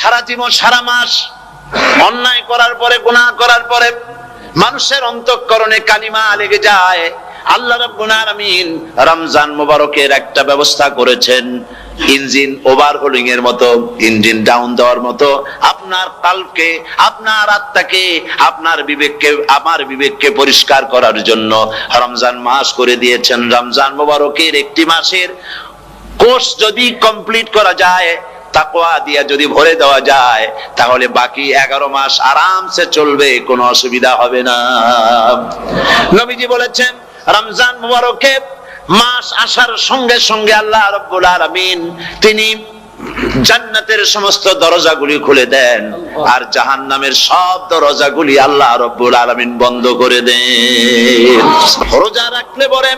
সারা জীবন সারা মাস অন্যায় করার পরে, গুনাহ করার পরে মানুষের অন্তঃকরণে কালিমা লেগে যায়। আল্লাহ রাব্বুল আলামিন রমজান মুবারকের একটা ব্যবস্থা করেছেন, ইঞ্জিন ওভারহোলিং এর মতো, ইঞ্জিন ডাউন দেওয়ার মতো আপনার কালকে, আপনার আত্মাকে, আপনার বিবেককে, আমার বিবেককে পরিষ্কার করার জন্য রমজান মাস করে দিয়েছেন। রমজান মুবারকের একটি মাসের কোর্স যদি কমপ্লিট করা যায়, তাকওয়া দিয়া যদি ভরে দেওয়া যায়, তাহলে বাকি 11 মাস আরামসে চলবে, কোনো অসুবিধা হবে না। নবীজি বলেছেন রমজান মুবারকে মাস আসার সঙ্গে সঙ্গে আল্লাহ রাব্বুল আলামিন তিনি জান্নাতের সমস্ত দরজাগুলি খুলে দেন, আর জাহান্নামের সব দরজাগুলি আল্লাহ রাব্বুল আলামিন বন্ধ করে দেন। রোজা রাখলে পরে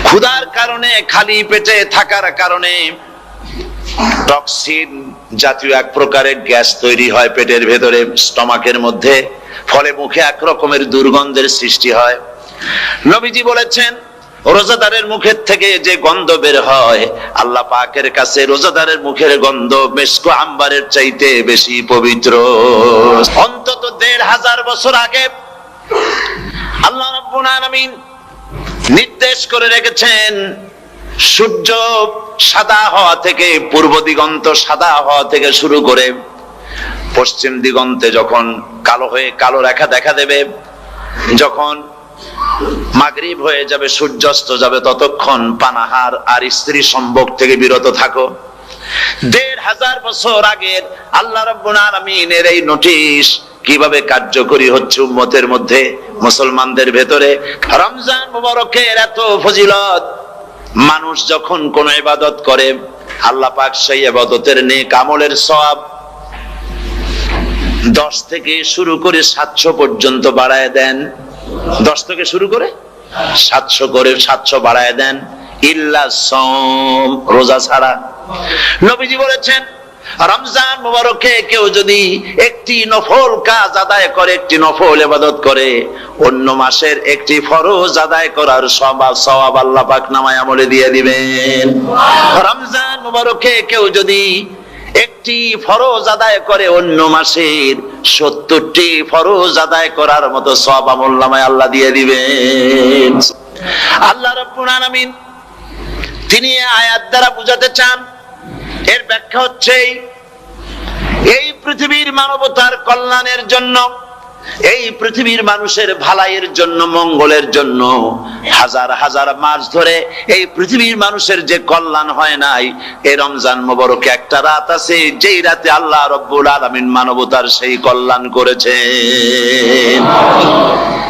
ক্ষুধার কারণে, খালি পেটে থাকার কারণে টক্সিন জাতীয় এক প্রকারের গ্যাস তৈরি হয় পেটের ভেতরে, স্টমাকের মধ্যে, ফলে মুখে এক রকমের দুর্গন্ধের সৃষ্টি হয়। নবীজি বলেছেন রোজাদারের মুখের থেকে যে গন্ধ বের হয়, আল্লাহ পাকের কাছে রোজাদারের মুখের গন্ধ মিস্ক আম্বারের চাইতে বেশি পবিত্র। অন্তত 1500 বছর আগে আল্লাহ রাব্বুল আলামিন নির্দেশ করে রেখেছেন, সূর্য সাদা হওয়া থেকে, পূর্ব দিগন্ত সাদা হওয়া থেকে শুরু করে পশ্চিম দিগন্তে যখন কালো হয়ে কালো রেখা দেখা দেবে, যখন মাগরিব হয়ে যাবে, সূর্যাস্ত যাবে, ততক্ষণ পানাহার আর স্ত্রী সম্ভোগ থেকে বিরত থাকো। 1500 বছর আগের আল্লাহ রাব্বুল আলামিনের এই নোটিশ কিভাবে কার্যকরী হচ্ছে উম্মতের মধ্যে, মুসলমানদের ভেতরে। রমজান মুবারকের এত ফজিলত, মানুষ যখন কোন ইবাদত করে, আল্লাহ পাক সেই ইবাদতের নেক আমলের সওয়াব 10 থেকে শুরু করে 700 পর্যন্ত বাড়ায় দেন। 10 থেকে শুরু করে 700 করে 700 বাড়ায় দেন, ইল্লা সাওম, রোজা ছাড়া। নবীজি বলেছেন রমজান মুবারকে কেউ যদি একটি নফল কাজ আদায় করে, একটি নফল ইবাদত করে, অন্য মাসের একটি ফরজ আদায় করার সওয়াব আল্লাহ পাক নামায়ে আমলে দিয়ে দিবেন। রমজান মুবারকে কেউ যদি একটি ফরজ আদায় করে, অন্য মাসের 70টি ফরজ আদায় করার মতো সওয়াব আমল নামায়ে আল্লাহ দিয়ে দিবেন। আল্লাহ রাব্বুল আলামিন তিনি আয়াত দ্বারা বুঝাতে চান, এর ব্যাখ্যা হচ্ছে এই পৃথিবীর মানবতার কল্যাণের জন্য, এই পৃথিবীর মানুষের ভালাইয়ের জন্য, মঙ্গলের জন্য হাজার হাজার মাস ধরে এই পৃথিবীর মানুষের যে কল্যাণ হয় নাই, এই রমজান মুবারকে একটা রাত আছে, যেই রাতে আল্লাহ রাব্বুল আলামিন মানবতার সেই কল্যাণ করেছেন।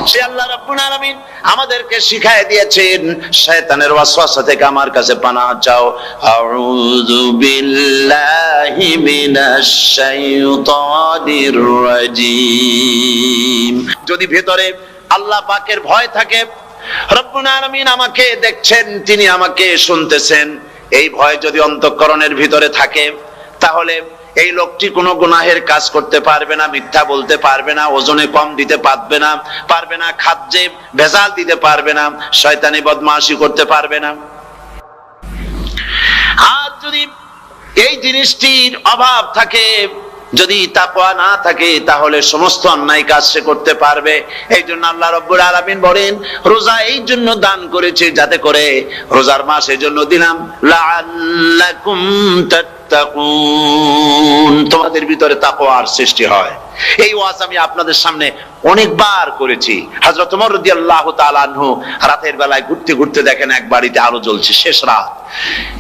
সে আল্লাহ রাব্বুল আলামিন আমাদেরকে শিখায় দিয়েছেন, শয়তানের ওয়াসওয়াসা থেকে আমার কাছে পানাহ চাও। আউযু বিল্লাহি মিনাশ শাইতানির রাজিম। যদি ভেতরে আল্লাহ পাকের ভয় থাকে, রব্বুল আলামিন আমাকে দেখছেন, তিনি আমাকে শুনতেছেন, এই ভয় যদি অন্তঃকরণের ভিতরে থাকে, তাহলে এই লোকটি কোনো গুনাহের কাজ করতে পারবে না, মিথ্যা বলতে পারবে না, ওজনে কম দিতে পারবে না, খাদ্যে ভেজাল দিতে পারবে না, শয়তানি বদমাশি করতে পারবে না। আর যদি এই জিনিসটির অভাব থাকে, যদি তাকওয়া না থাকে, তাহলে সমস্ত অন্যায় কাজ সে করতে পারবে। এই জন্য আল্লাহ রাব্বুল আলামিন বলেন, রোজা এই জন্য দান করেছে, যাতে করে রোজার মাস এই জন্য দিলাম, লাআল্লাকুম তাত্তাকুন, তোমাদের ভিতরে তাকওয়ার সৃষ্টি হয়। এই ওয়াজ আমি আপনাদের সামনে অনেকবার করেছি। হযরত ওমর রাদিয়াল্লাহু তাআলা আনহু রাতের বেলায় ঘুরতে ঘুরতে দেখেন এক বাড়িতে আলো জ্বলছে, শেষ রাত।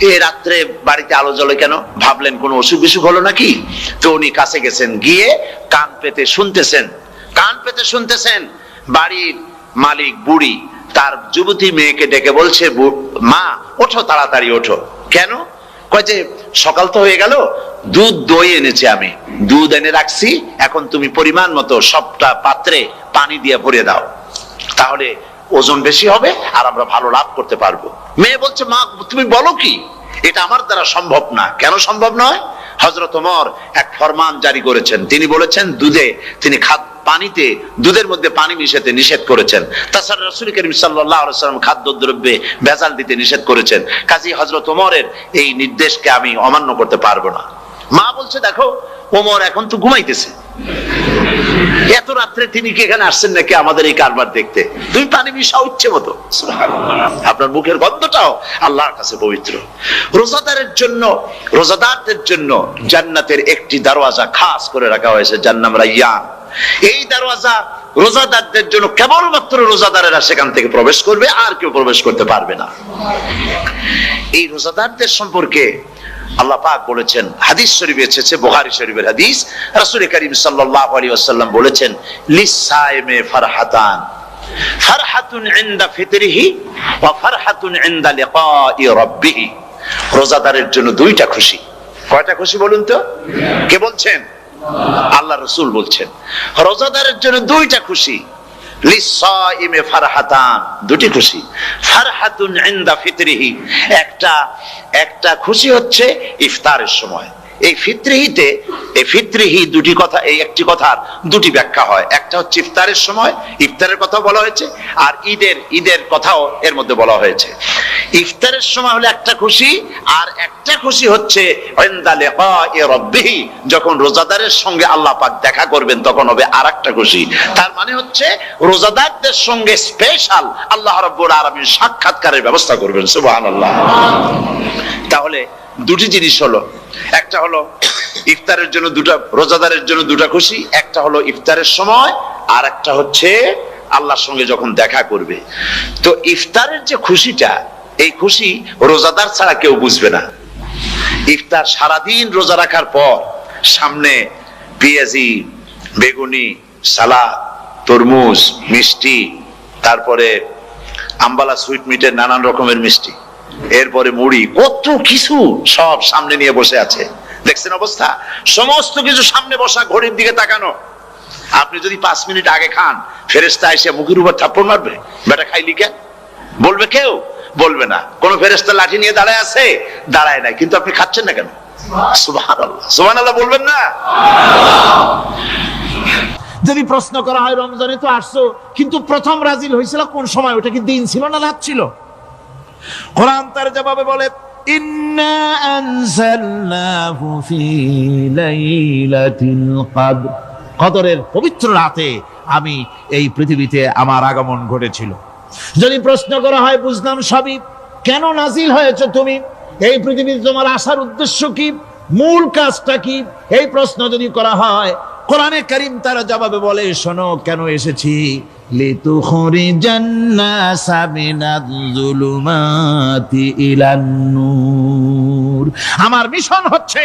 এই রাত্রে বাড়িতে আলো জ্বলে কেন? ভাবলেন কোন অসুখ বিসুখ হলো নাকি। তো উনি কাছে গেছেন, গিয়ে কান পেতে শুনতেছেন। বাড়ির মালিক বুড়ি তার যুবতী মেয়েকে ডেকে বলছে, মা ওঠো, তাড়াতাড়ি ওঠো। কেন? কয় যে সকাল তো হয়ে গেল, দুধ দই এনেছি, আমি দুধ এনে রাখছি, এখন তুমি পরিমাণ মতো সবটা পাত্রে পানি দিয়ে ভরে দাও, তাহলে ওজন বেশি হবে আর আমরা ভালো লাভ করতে পারবো। মেয়ে বলছে, মা তুমি বলো কি, এটা আমার দ্বারা সম্ভব না। কেন সম্ভব নয়? হযরত ওমর এক ফরমান জারি করেছেন, তিনি বলেছেন তিনি পানিতে, দুধের মধ্যে পানি মিশাতে নিষেধ করেছেন। তাছাড়া রাসূল করিম সাল্লাল্লাহু আলাইহি ওয়াসাল্লাম খাদ্যদ্রব্যে ভেজাল দিতে নিষেধ করেছেন। কাজী হযরত ওমরের এই নির্দেশকে আমি অমান্য করতে পারবো না। মা বলছে দেখো ওমর এখন তো ঘুমাইতেছে, এত রাত্রে তিনি কি এখানে আসছেন নাকি আমাদের এই কারবার দেখতে? তুমি পানি মিশাও ইচ্ছে মতো, আপনার মুখের গন্ধটাও আল্লাহর কাছে পবিত্র। রোজাদারদের জন্য জান্নাতের একটি দরওয়াজা খাস করে রাখা হয়েছে, যার নাম রায়্যান। এই দরওয়াজা রোজাদারদের জন্য, কেবলমাত্র রোজাদারেরা সেখান থেকে প্রবেশ করবে, আর কেউ প্রবেশ করতে পারবে না। এই রোজাদারদের সম্পর্কে আল্লাহ পাক বলেছেন, হাদিস শরীফে এসেছে, বুখারী শরীফের হাদিস, রাসূল করিম সাল্লাল্লাহু আলাইহি ওয়াসাল্লাম বলেছেন, লিসাইমে ফারহাতান, ফারহাতুন ইনদা ফিতরিহি ওয়া ফারহাতুন ইনদা লিকাই রাব্বিহি। রোজাদারের জন্য দুইটা খুশি। কয়টা খুশি বলুন তো? কে বলছেন? আল্লাহ রাসূল বলছেন রোজাদারের জন্য দুইটা খুশি। লিসাইমে ফারহাতান, দুটি খুশি। ফারহাতুন ইনদা ফিতরিহি, একটা খুশি হচ্ছে ইফতারের সময়। এই ফিতরিহি দুটি কথা, এই একটি কথার দুটি ব্যাখ্যা হয়। একটা হচ্ছে ইফতারের সময়, ইফতারের কথা বলা হয়েছে, আর ঈদের কথাও এর মধ্যে বলা হয়েছে। ইফতারের সময় হলে একটা খুশি, আর একটা খুশি হচ্ছে ইনদা লিকাই রাব্বিহি, যখন রোজাদারের সঙ্গে আল্লাহ পাক দেখা করবেন তখন হবে আরেকটা খুশি। তার মানে হচ্ছে রোজাদারদের সঙ্গে স্পেশাল আল্লাহ রাব্বুল আলামিন সাক্ষাৎকারের ব্যবস্থা করবেন। সুবহানাল্লাহ। তাহলে দুটি জিনিস হলো, একটা হলো ইফতারের জন্য দুটা, রোজাদারের জন্য দুটা খুশি, একটা হলো ইফতারের সময়, আর একটা হচ্ছে আল্লাহর সঙ্গে যখন দেখা করবে। তো ইফতারের যে খুশিটা, এই খুশি রোজাদার ছাড়া কেউ বুঝবে না। ইফতার সারাদিন রোজা রাখার পর সামনে পেঁয়াজি, বেগুনি, সালাদ, তরমুজ, মিষ্টি, তারপরে আম্বালা সুইট মিটের নানান রকমের মিষ্টি, এরপরে মুড়ি, কত কিছু সব সামনে নিয়ে বসে আছে। দেখছেন অবস্থা? সমস্ত কিছু সামনে বসা, ঘড়ির দিকে তাকানো। আপনি যদি 5 মিনিট আগে খান, ফেরেশতা এসে মুখের উপর থাপ্পড় মারবে, বেটা খাইলি কেন? বলবে কেউ? বলবে না। কোন ফেরেশতা লাঠি নিয়ে দাঁড়ায় আছে? দাঁড়ায় নাই, কিন্তু আপনি খাচ্ছেন না কেন? সুবহানাল্লাহ, সুবহানাল্লাহ বলবেন না? যদি প্রশ্ন করা হয় রমজানে তো আসছো, কিন্তু প্রথম রাজিল হয়েছিল কোন সময়? ওটা কি দিন ছিল না রাত ছিল? কোরআন তার জবাবে বলে, ইন্না আনজালনাহু ফি লাইলাতিল কদর, কদরের পবিত্র রাতে আমি এই পৃথিবীতে আমার আগমন ঘটেছিল। যদি প্রশ্ন করা হয় বুঝলাম সবই, কেন নাজিল হয়েছে তুমি? এই পৃথিবীতে তোমার আসার উদ্দেশ্য কি? মূল কাজটা কি? এই প্রশ্ন যদি করা হয়, কোরআনে কারীম তার জবাবে বলে, শোনো কেন এসেছি। লিতুখরিজান নাসা মিনাজ-জুলুমাতি ইলান-নূর। আমার মিশন হচ্ছে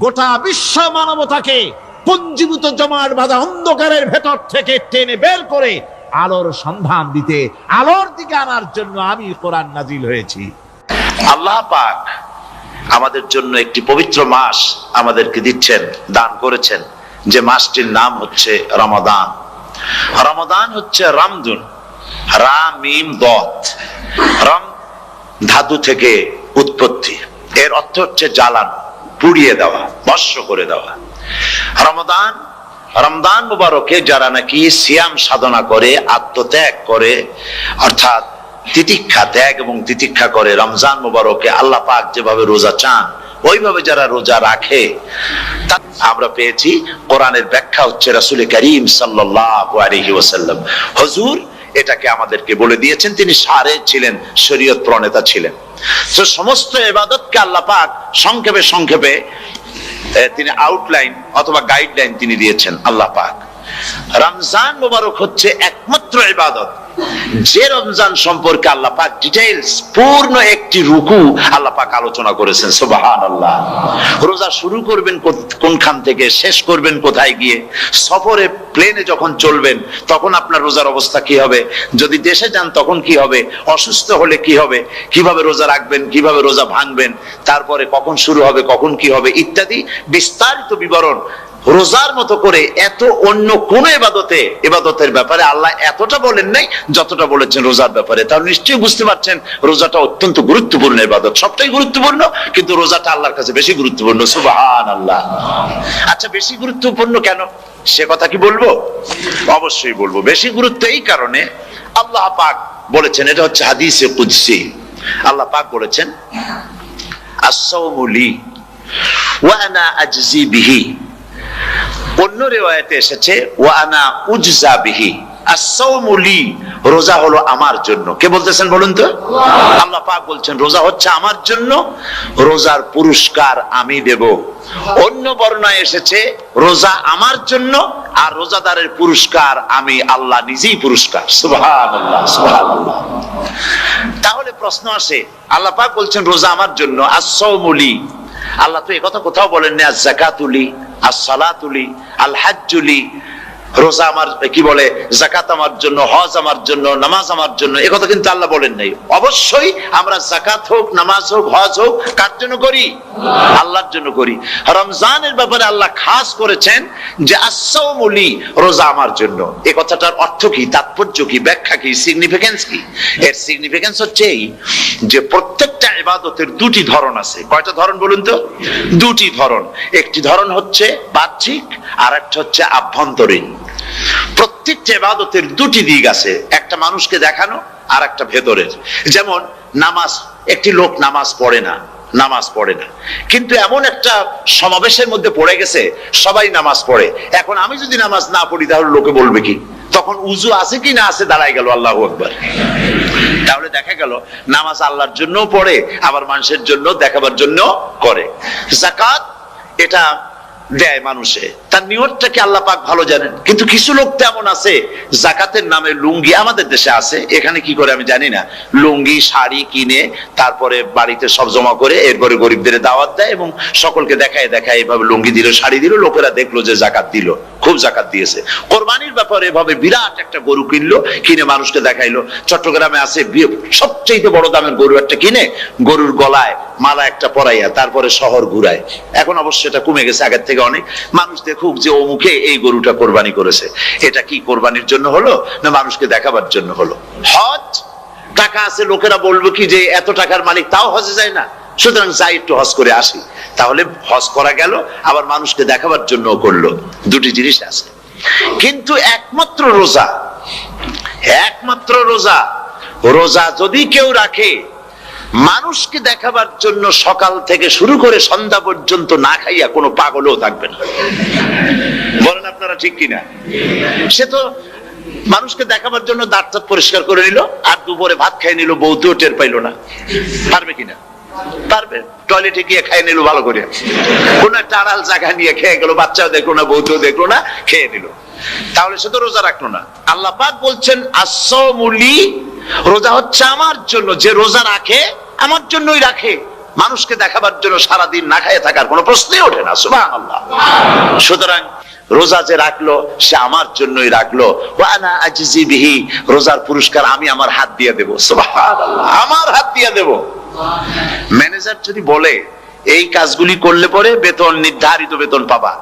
গোটা বিশ্ব মানবতাকে পুঞ্জীভূত জমাট বাঁধা অন্ধকারের ভেতর থেকে টেনে বের করে আলোর সন্ধান দিতে, আলোর দিকে আনার জন্য আমি কোরআন নাজিল হয়েছি। আল্লাহ পাক আমাদের জন্য একটি পবিত্র মাস আমাদেরকে দিচ্ছেন, দান করেছেন, যে মাসটির নাম হচ্ছে রমাদান। রমাদান হচ্ছে রামদুন, রা মিম দত, রাম ধাতু থেকে উৎপত্তি, এর অর্থ হচ্ছে জ্বালানো, পুড়িয়ে দেওয়া, ভস্ম করে দেওয়া। রমজান মুবারকে যারা নাকি সিয়াম সাধনা করে, আত্মত্যাগ করে, অর্থাৎ তিতিক্ষা, ত্যাগ এবং তিতিক্ষা করে, রমজান মুবারকে আল্লাহ পাক যেভাবে রোজা চান ওইভাবে যারা রোজা রাখে, আমরা পেয়েছি কোরআনের ব্যাখ্যা হচ্ছে রাসূল করিম সাল্লাল্লাহু আলাইহি ওয়াসাল্লাম। হুজুর এটাকে আমাদেরকে বলে দিয়েছেন, তিনি সারে ছিলেন, শরীয়ত প্রণেতা ছিলেন। তো সমস্ত ইবাদতকে আল্লাহ পাক সংক্ষেপে তিনি আউটলাইন অথবা গাইডলাইন তিনি দিয়েছেন আল্লাহ পাক। রমজান মুবারক হচ্ছে একমাত্র ইবাদত যে রমজান সম্পর্কে আল্লাহ পাক ডিটেইলস পূর্ণ একটি রুকু আল্লাহ পাক আলোচনা করেছেন। সুবহানাল্লাহ। রোজা শুরু করবেন কোনখান থেকে, শেষ করবেন কোথায় গিয়ে, সফরে প্লেনে যখন চলবেন তখন আপনার রোজার অবস্থা কি হবে, যদি দেশে যান তখন কি হবে, অসুস্থ হলে কি হবে, কিভাবে রোজা রাখবেন, কিভাবে রোজা ভাঙবেন, তারপরে কখন শুরু হবে, কখন কি হবে ইত্যাদি বিস্তারিত বিবরণ রোজার মতো করে এত অন্য কোন ইবাদতের ব্যাপারে আল্লাহ এতটা বলেন নাই যতটা বলেছেন রোজার ব্যাপারে। তাহলে নিশ্চয়ই বুঝতে পারছেন রোজাটা অত্যন্ত গুরুত্বপূর্ণ ইবাদত। সবটাই গুরুত্বপূর্ণ, কিন্তু রোজাটা আল্লাহর কাছে বেশি গুরুত্বপূর্ণ। সুবহানাল্লাহ। আচ্ছা, বেশি গুরুত্বপূর্ণ কেন সে কথা কি বলবো? অবশ্যই বলবো। বেশি গুরুত্ব এই কারণে, আল্লাহ পাক বলেছেন, এটা হচ্ছে হাদিসে কুদসি, আল্লাহ পাক বলেছেন, আস-সাওমু লি ওয়া আনা আজজি বিহি। অন্য রিওয়ায়াতে এসেছে ওয়া আনা উজজা বিহি। as-sawmu li, রোজা হলো আমার জন্য। কে বলতেছেন বলুন তো? আল্লাহ পাক বলছেন রোজা হচ্ছে আমার জন্য, রোজার পুরস্কার আমি দেব। অন্য বর্ণনায় এসেছে রোজা আমার জন্য আর রোজাদারের পুরস্কার আমি আল্লাহ নিজেই পুরস্কার। সুবহানাল্লাহ, সুবহানাল্লাহ। তাহলে প্রশ্ন আসে, আল্লাহ পাক বলছেন রোজা আমার জন্য, as-sawmu li। আল্লাহ তো একথা কোথাও বলেন না আজ-যাকাতু লি, আস-সালাতু লি, আল-হাজ্জু লি। রোজা আমার কি বলে, যাকাত আমার জন্য, হজ আমার জন্য, নামাজ আমার জন্য, একথা কিন্তু আল্লাহ বলেন নাই। অবশ্যই আমরা যাকাত হোক, নামাজ হোক, হজ হোক কার জন্য করি? আল্লাহর জন্য করি। রমজানের ব্যাপারে আল্লাহ খাস করেছেন যে as-sawmu li, রোজা আমার জন্য। এই কথাটার অর্থ কি, তাৎপর্য কি, ব্যাখ্যা কি, সিগনিফিকেন্স কি? এর সিগনিফিকেন্স হচ্ছে এই যে প্রত্যেকটা ইবাদতের দুটি ধরন আছে। কয়টা ধরন বলুন তো? দুটি ধরন। একটি ধরন হচ্ছে বাহ্যিক আর একটা হচ্ছে আভ্যন্তরীণ। প্রত্যেকটা ইবাদতের দুটি দিক আছে, একটা মানুষকে দেখানো আর একটা ভেতরের। যেমন নামাজ, একটি লোক নামাজ পড়ে না, কিন্তু এমন একটা সমাবেশের মধ্যে পড়ে গেছে সবাই নামাজ পড়ে। এখন আমি যদি নামাজ না পড়ি তাহলে লোকে বলবে কি? তখন উজু আছে কি না আছে দাঁড়ায় গেল আল্লাহু আকবার। তাহলে দেখা গেল নামাজ আল্লাহর জন্য পড়ে, আবার মানুষের জন্য দেখাবার জন্য করে। যাকাত এটা দেয় মানুষে, তার নিয়তটাকে আল্লাহ পাক ভালো জানেন। কিন্তু কিছু লোক তেমন আছে যাকাতের নামে লুঙ্গি, আমাদের দেশে আছে, এখানে কি করে আমি জানি না, লুঙ্গি শাড়ি কিনে তারপরে বাড়িতে সব জমা করে এরপরে গরিবদের দাওয়াত দেয় এবং সকলকে দেখায় এভাবে লুঙ্গি দিল, শাড়ি দিল, লোকেরা দেখলো যে যাকাত দিল, খুব যাকাত দিয়েছে। কোরবানির ব্যাপারে এভাবে বিরাট একটা গরু কিনলো, কিনে মানুষকে দেখাইলো। চট্টগ্রামে আছে সবচেয়ে বড় দামের গরু একটা কিনে গরুর গলায় মালা একটা পরাইয়া তারপরে শহর ঘুরায়। এখন অবশ্য এটা কমে গেছে আগের থেকে অনেক। মানুষ দেখুক যে অমুকে এই গরুটা কোরবানি করেছে। এটা কি কোরবানির জন্য হলো না মানুষকে দেখাবার জন্য হলো? হজ, টাকা আছে, লোকেরা বলবো কি যে এত টাকার মালিক তাও হজে যায় না, সুতরাং যাই একটু হজ করে আসি। তাহলে হজ করা গেল, আবার মানুষকে দেখাবার জন্য করলো। দুটি জিনিস আছে। কিন্তু একমাত্র রোজা যদি কেউ রাখে মানুষকে দেখাবার জন্য সকাল থেকে শুরু করে সন্ধ্যা পর্যন্ত না খাইয়া কোনো পাগলও থাকবে না। বলেন আপনারা ঠিক কিনা? সে তো মানুষকে দেখাবার জন্য দাঁত পরিষ্কার করে নিল আর দুপুরে ভাত খাই নিল, বউতেও টের পাইল না। পারবে কিনা? পারবে। টয়লেটে গিয়ে খাই নিল ভালো করে, কোন একটা আড়াল জায়গা নিয়ে খেয়ে গেল, বাচ্চাও দেখলো না, বউতেও দেখলো না, খেয়ে নিল। তাহলে সে তো রোজা রাখলো না। আল্লাহ পাক বলছেন as-sawmu li, রোজা হচ্ছে আমার জন্য। যে রোজা রাখে আমার জন্যই রাখে, মানুষকে দেখাবার জন্য সারাদিন না খেয়ে থাকার কোনো প্রশ্নই ওঠে না। সুবহানাল্লাহ। সুতরাং রোজা যে রাখলো সে আমার জন্যই রাখলো। ওয়া আনা আজজি বিহি, রোজার পুরস্কার আমি আমার হাত দিয়ে দেব। সুবহানাল্লাহ, আমার হাত দিয়ে দেব। ম্যানেজার যদি বলে এই কাজগুলি করলে পরে বেতন, নির্ধারিত বেতন পাবা,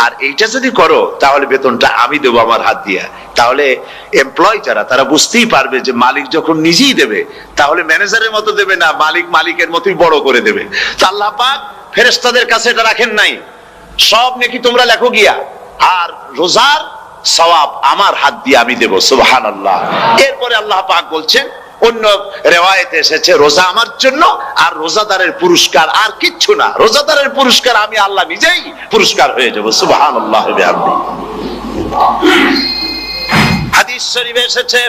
আর এইটা যদি করো তাহলে বেতনটা আমি দেবো আমার হাত দিয়া, তাহলে এমপ্লয় যারা তারা বুঝতেই পারবে যে মালিক যখন নিজেই দেবে তাহলে ম্যানেজারের মতো দেবে না, মালিকের মতোই বড় করে দেবে। আল্লাহ পাক ফেরেশতাদের কাছে এটা রাখেন নাই, সব নেকি তোমরা লেখো গিয়া, আর রোজার সওয়াব আমার হাত দিয়ে আমি দেব। সুবহানাল্লাহ। এরপরে আল্লাহ পাক বলছেন, অন্য রিওয়ায়াতে এসেছে রোজা আমার জন্য আর রোজাদারের পুরস্কার আর কিচ্ছু না, রোজাদারের পুরস্কার আমি আল্লাহ নিজেই পুরস্কার হয়ে যাব। সুবহানাল্লাহ। হাদিস শরীফে এসেছে,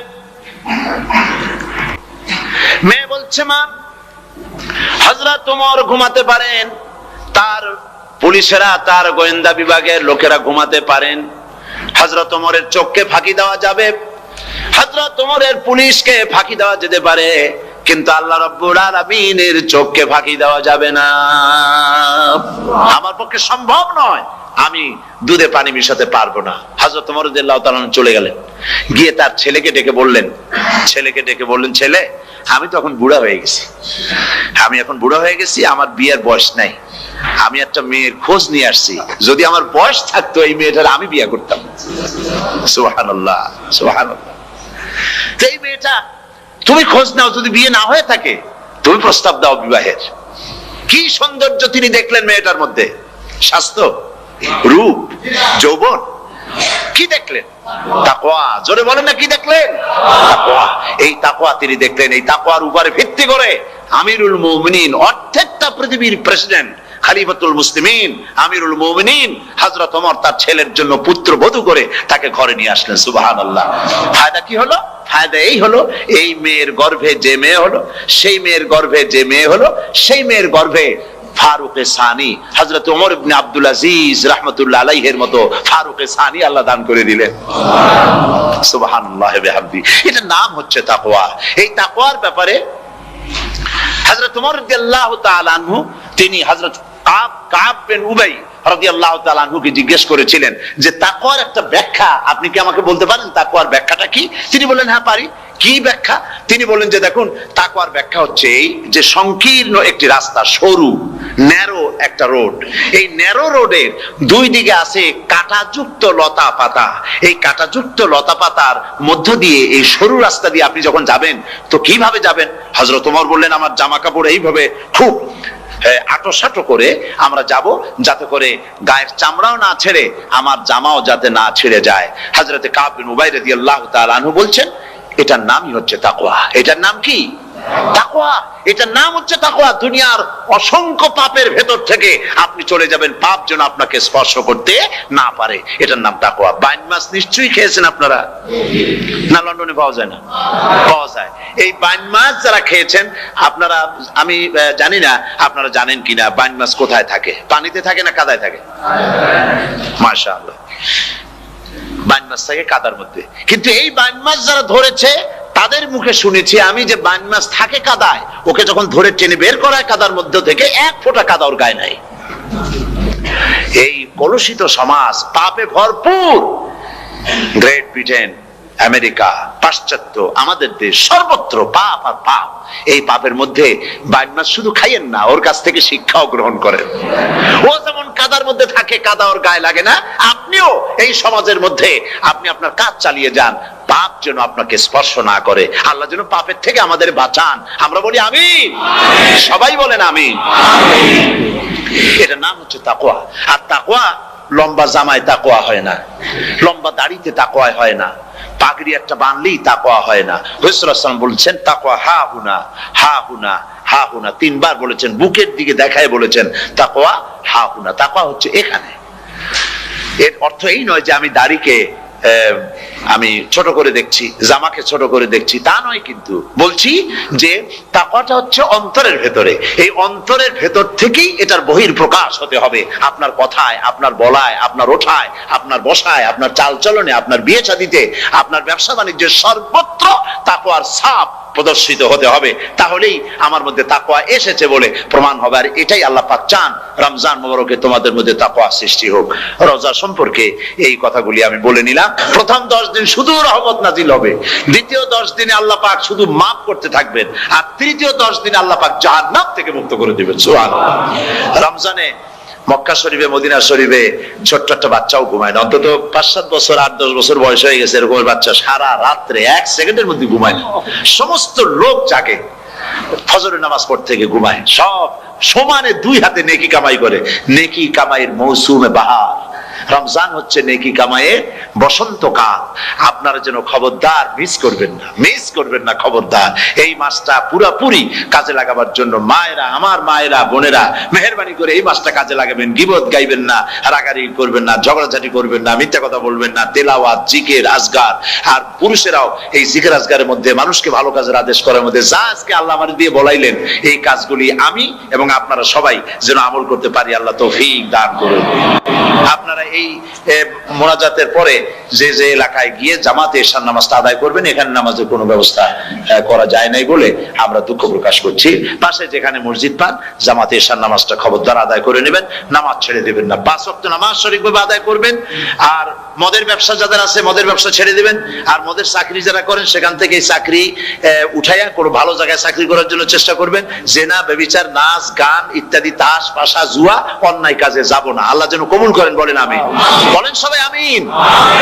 মেয়ে বলছে মা হযরত ওমর ঘুমাতে পারেন, তার পুলিশেরা, তার গোয়েন্দা বিভাগের লোকেরা ঘুমাতে পারেন, হযরত ওমরের চোখকে ফাঁকি দেওয়া যাবে, হযরত ওমরের পুলিশকে ফাঁকি দেওয়া যেতে পারে, কিন্তু আল্লাহ রাব্বুল আলামিনের চোখকে ফাঁকি দেওয়া যাবে না। আমার পক্ষে সম্ভব নয়, আমি দুধে পানি মিশাতে পারবো না। হযরত ওমর রাদিয়াল্লাহু তাআলা চলে গেলেন, গিয়ে তার ছেলেকে ডেকে বললেন, ছেলে আমি তো এখন বুড়া হয়ে গেছি, আমার বিয়ের বয়স নাই, আমি একটা মেয়ের খোঁজ নিয়ে আসছি, যদি আমার বয়স থাকতো এই মেয়েটার আমি বিয়ে করতাম। সুবহানাল্লাহ, সুবহানাল্লাহ। এই মেয়েটা তুমি খোঁজ নাও, যদি বিয়ে না হয়ে থাকে তুমি প্রস্তাব দাও বিবাহের। কি সৌন্দর্য তিনি দেখলেন মেয়েটার মধ্যে, স্বাস্থ্য, রূপ, যৌবন, কি দেখলেন? তাকওয়া। জোরে বলেন না, কি দেখলেন? তাকওয়া। এই তাকওয়া তিনি দেখলেন। এই তাকওয়ার উপরে ভিত্তি করে আমিরুল মুমিনিন, অর্ধেকটা পৃথিবীর প্রেসিডেন্ট খলিফাতুল মুসলিমিন আমিরুল মুমিনিন হযরত ওমর তার ছেলের জন্য পুত্রবধূ করে তাকে ঘরে নিয়ে আসলেন। সুবহানাল্লাহ। ফায়দা কি হলো? ফায়দা এই হলো, এই মেয়ের গর্ভে যে মেয়ে হলো, সেই মেয়ের গর্ভে যে মেয়ে হলো, সেই মেয়ের গর্ভে ফারুকে সানি হযরত ওমর ইবনে আব্দুল আজিজ রাহমাতুল্লাহ আলাইহির মতো ফারুকে সানি আল্লাহ দান করে দিলেন। সুবহানাল্লাহ ওয়া বিহামদি। এটার নাম হচ্ছে তাকওয়া। এই তাকওয়ার ব্যাপারে হযরত ওমর রাদিয়াল্লাহু তাআলা আনহু তিনি হযরত কাব বিন উবাই রাদিয়াল্লাহু তাআলা আনহুকে জিজ্ঞেস করেছিলেন যে তাকওয়ার একটা ব্যাখ্যা আপনি কি আমাকে বলতে পারেন, তাকওয়ার ব্যাখ্যাটা কি? তিনি বললেন হ্যাঁ পারি। কি ব্যাখ্যা? তিনি বললেন যে দেখুন, তাকওয়ার ব্যাখ্যা হচ্ছে এই যে সংকীর্ণ একটি রাস্তা, সরু ন্যারো একটা রোড, এই ন্যারো রোডের দুই দিকে আছে কাঁটাযুক্ত লতা পাতা। এই কাঁটাযুক্ত লতা পাতার মধ্য দিয়ে এই সরু রাস্তা দিয়ে আপনি যখন যাবেন তো কিভাবে যাবেন? হযরত ওমর বললেন আমার জামা কাপড় এইভাবে খুব আটোসাটো করে আমরা যাব, যাতে করে গায়ের চামড়াও না ছেড়ে আমার জামাও যাতে না ছেড়ে যায়। হযরতে কাব বিন উবাই রাদিয়াল্লাহু তাআলা আনহু বলছেন এটার নামই হচ্ছে তাকওয়া। এটার নাম কি? তাকওয়া। এটার নাম হচ্ছে তাকওয়া। দুনিয়ার অসংখ্য পাপের ভেতর থেকে আপনি চলে যাবেন, পাপ যেন আপনাকে স্পর্শ করতে না পারে। এটার নাম তাকওয়া। বাইন মাছ নিশ্চয়ই খেয়েছেন আপনারা, না লন্ডনে পাওয়া যায় না? পাওয়া যায়। এই বাইন মাছ যারা খেয়েছেন আপনারা, আমি জানি না আপনারা জানেন কিনা বাইন মাছ কোথায় থাকে, পানিতে থাকে না কাদায় থাকে? মাশাআল্লাহ, বাইন মাছ থাকে কাদার মধ্যে। কিন্তু এই বাইন মাছ যারা ধরেছে তাদের মুখে শুনেছি আমি যে বাইন মাছ থাকে কাদায়, ওকে যখন ধরে টেনে বের করায় কাদার মধ্য থেকে এক ফোঁটা কাদা ওর গায়ে নাই। এই কলুষিত সমাজ, পাপে ভরপুর, গ্রেট ব্রিটেন, আমেরিকা, পাশ্চাত্য, আমাদের দেশ, সর্বত্র পাপ আর পাপ। এই পাপের মধ্যে বাইন মাছ শুধু খাইয়েন না, ওর কাছ থেকে শিক্ষাও গ্রহণ করেন। ও যেমন কাদার মধ্যে থাকে, কাদা ওর গায়ে লাগে না, আপনিও এই সমাজের মধ্যে আপনি আপনার কাজ চালিয়ে যান, পাপ যেন আপনাকে স্পর্শ না করে। আল্লাহ যেন পাপের থেকে আমাদের বাঁচান। আমরা বলি আমিন, সবাই বলেন আমিন। এটার নাম হচ্ছে তাকওয়া। আর তাকওয়া লম্বা জামায় তাকওয়া হয় না, লম্বা দাড়িতে তাকওয়া হয় না, পাগড়ি একটা বানলেই তাকওয়া হয় না। রাসূলুল্লাহ সাল্লাল্লাহু আলাইহি ওয়াসাল্লাম বলেছেন তাকওয়া হা হুনা, হা হুনা, হা হুনা, তিনবার বলেছেন, বুকের দিকে দেখায় বলেছেন তাকওয়া হা হুনা। তাকওয়া হচ্ছে এখানে। এর অর্থ এই নয় যে আমি দাড়িকে আমি ছোট করে দেখছি, জামাকে ছোট করে দেখছি, তা নয়। কিন্তু বলছি যে তাকওয়াটা হচ্ছে অন্তরের ভেতরে। এই অন্তরের ভেতর থেকেই এটার বহির প্রকাশ হতে হবে। আপনার কথায়, আপনার বলায়, আপনার ওঠায়, আপনার বসায়, আপনার চালচলনে, আপনার বিয়ে শাদীতে, আপনার ব্যবসা বাণিজ্যের সর্বত্র তাকওয়ার ছাপ প্রদর্শিত হতে হবে। তাহলেই আমার মধ্যে তাকওয়া এসেছে বলে প্রমাণ হবে। আর এটাই আল্লাহ পাক চান, রমজান মুবারকে তোমাদের মধ্যে তাকওয়া সৃষ্টি হোক। রোজা সম্পর্কে এই কথাগুলি আমি বলে নিলাম। প্রথম 10 দিন শুধু রহমত নাজিল হবে, দ্বিতীয় 10 দিনে আল্লাহ পাক শুধু মাফ করতে থাকবেন, আর তৃতীয় 10 দিনে আল্লাহ পাক জাহান্নাম থেকে মুক্ত করে দিবেন। সুবহানাল্লাহ। রমজানে মক্কা শরীফে, মদিনা শরীফে ছোট্ট একটা বাচ্চাও ঘুমায় না। অন্তত 5-7 বছর, 8-10 বছর বয়স হয়ে গেছে এরকম বাচ্চা সারা রাত্রে 1 সেকেন্ডের মধ্যে ঘুমায় না। সমস্ত লোক জাগে, ফজরের নামাজ পড়তে থেকে ঘুমায়, সব সমানে 2 হাতে নেকি কামাই করে। নেকি কামাইয়ের মৌসুমে বাহার। রমজান হচ্ছে নেকি কামাইয়ের বসন্তকাল। আপনারা যেন খবরদার মিস করবেন না, মিস করবেন না, খবরদার। এই মাসটা পুরাপুরি কাজে লাগাবার জন্য মায়েরা, আমার মায়েরা, বোনেরা, মেহেরবানি করে এই মাসটা কাজে লাগাবেন। গীবত গাইবেন না, রাগারাগি করবেন না, ঝগড়াঝাটি করবেন না, মিথ্যা কথা বলবেন না, তেলাওয়াত, জিকির, আজগার। আর পুরুষেরাও এই জিকির আজগারের মধ্যে, মানুষকে ভালো কাজের আদেশ করার মধ্যে যা আজকে আল্লাহ আমার দিয়ে বলাইলেন, এই কাজগুলি আমি এবং আপনারা সবাই যেন আমল করতে পারি। আল্লাহ তৌফিক দান করুন। আপনারা এই মোনাজাতের পরে যে যে এলাকায় গিয়ে জামাতে এশার নামাজটা আদায় করবেন, এখানে নামাজের কোনো ব্যবস্থা করা যায় নাই বলে আমরা দুঃখ প্রকাশ করছি। পাশে যেখানে মসজিদ পান, জামাতে এশার নামাজটা খবরদার আদায় করে নেবেন, নামাজ ছেড়ে দেবেন না। 5 ওয়াক্ত নামাজ সঠিকভাবে আদায় করবেন। আর মদের ব্যবসা যাদের আছে, মদের ব্যবসা ছেড়ে দিবেন। আর মদের চাকরি যারা করেন, সেখান থেকে এই চাকরি উঠাইয়া কোনো ভালো জায়গায় চাকরি করার জন্য চেষ্টা করবেন। জেনা, ব্যভিচার, নাচ, গান ইত্যাদি, তাস, পাশা, জুয়া, অন্যায় কাজে যাব না। আল্লাহ যেন কবুল করেন, বলেন আমিন। বলেন সবাই আমিন।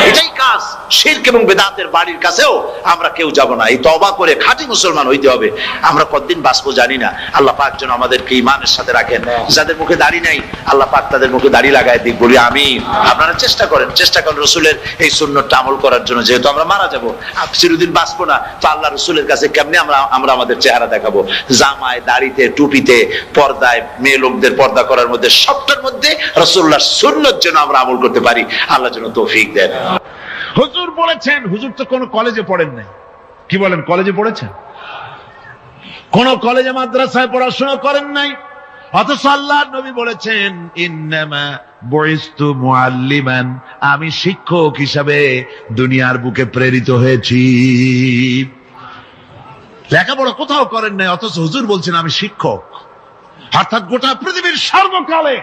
এটাই কাজ। শিরক এবং বেদাতের বাড়ির কাছেও আমরা কেউ যাব না। এই তওবা করে খাঁটি মুসলমান হইতে হবে। আমরা কতদিন বাঁচবো জানি না। আল্লাহ পাক যেন আমাদেরকে ঈমানের সাথে রাখেন। যাদের মুখে দাড়ি নাই আল্লাহ পাক তাদের মুখে দাড়ি লাগায় দিক, বলি আমিন। আপনারা চেষ্টা করেন রসুলের এই সুন্নতটা আমল করার জন্য। যেহেতু আমরা মারা যাবো, চিরদিন বাঁচবো না, তো আল্লাহ রসুলের কাছে কেমনে আমরা আমাদের চেহারা দেখাবো? জামায়, দাড়িতে, টুপিতে, পর্দায়, মেয়ে লোকদের পর্দা করার মধ্যে সবটার মধ্যে রাসূলুল্লাহর সুন্নত যেন আমরা আমল করতে পারি। আল্লাহ যেন তৌফিক দেন। হুজুর বলেছেন, হুজুর তো কোন কলেজে পড়েন নাই। কি বলেন, কলেজে পড়েছেন? কোন কলেজে মাদ্রাসায় পড়াশোনা করেন নাই। অথচ আল্লাহর নবী বলেছেন, ইন্নামা বুইস্তু মুআল্লিমান, আমি শিক্ষক হিসাবে দুনিয়ার বুকে প্রেরিত হয়েছি। লেখাপড়া কোথাও করেন নাই, অথচ হুজুর বলছেন আমি শিক্ষক। অর্থাৎ গোটা পৃথিবীর সর্বকালে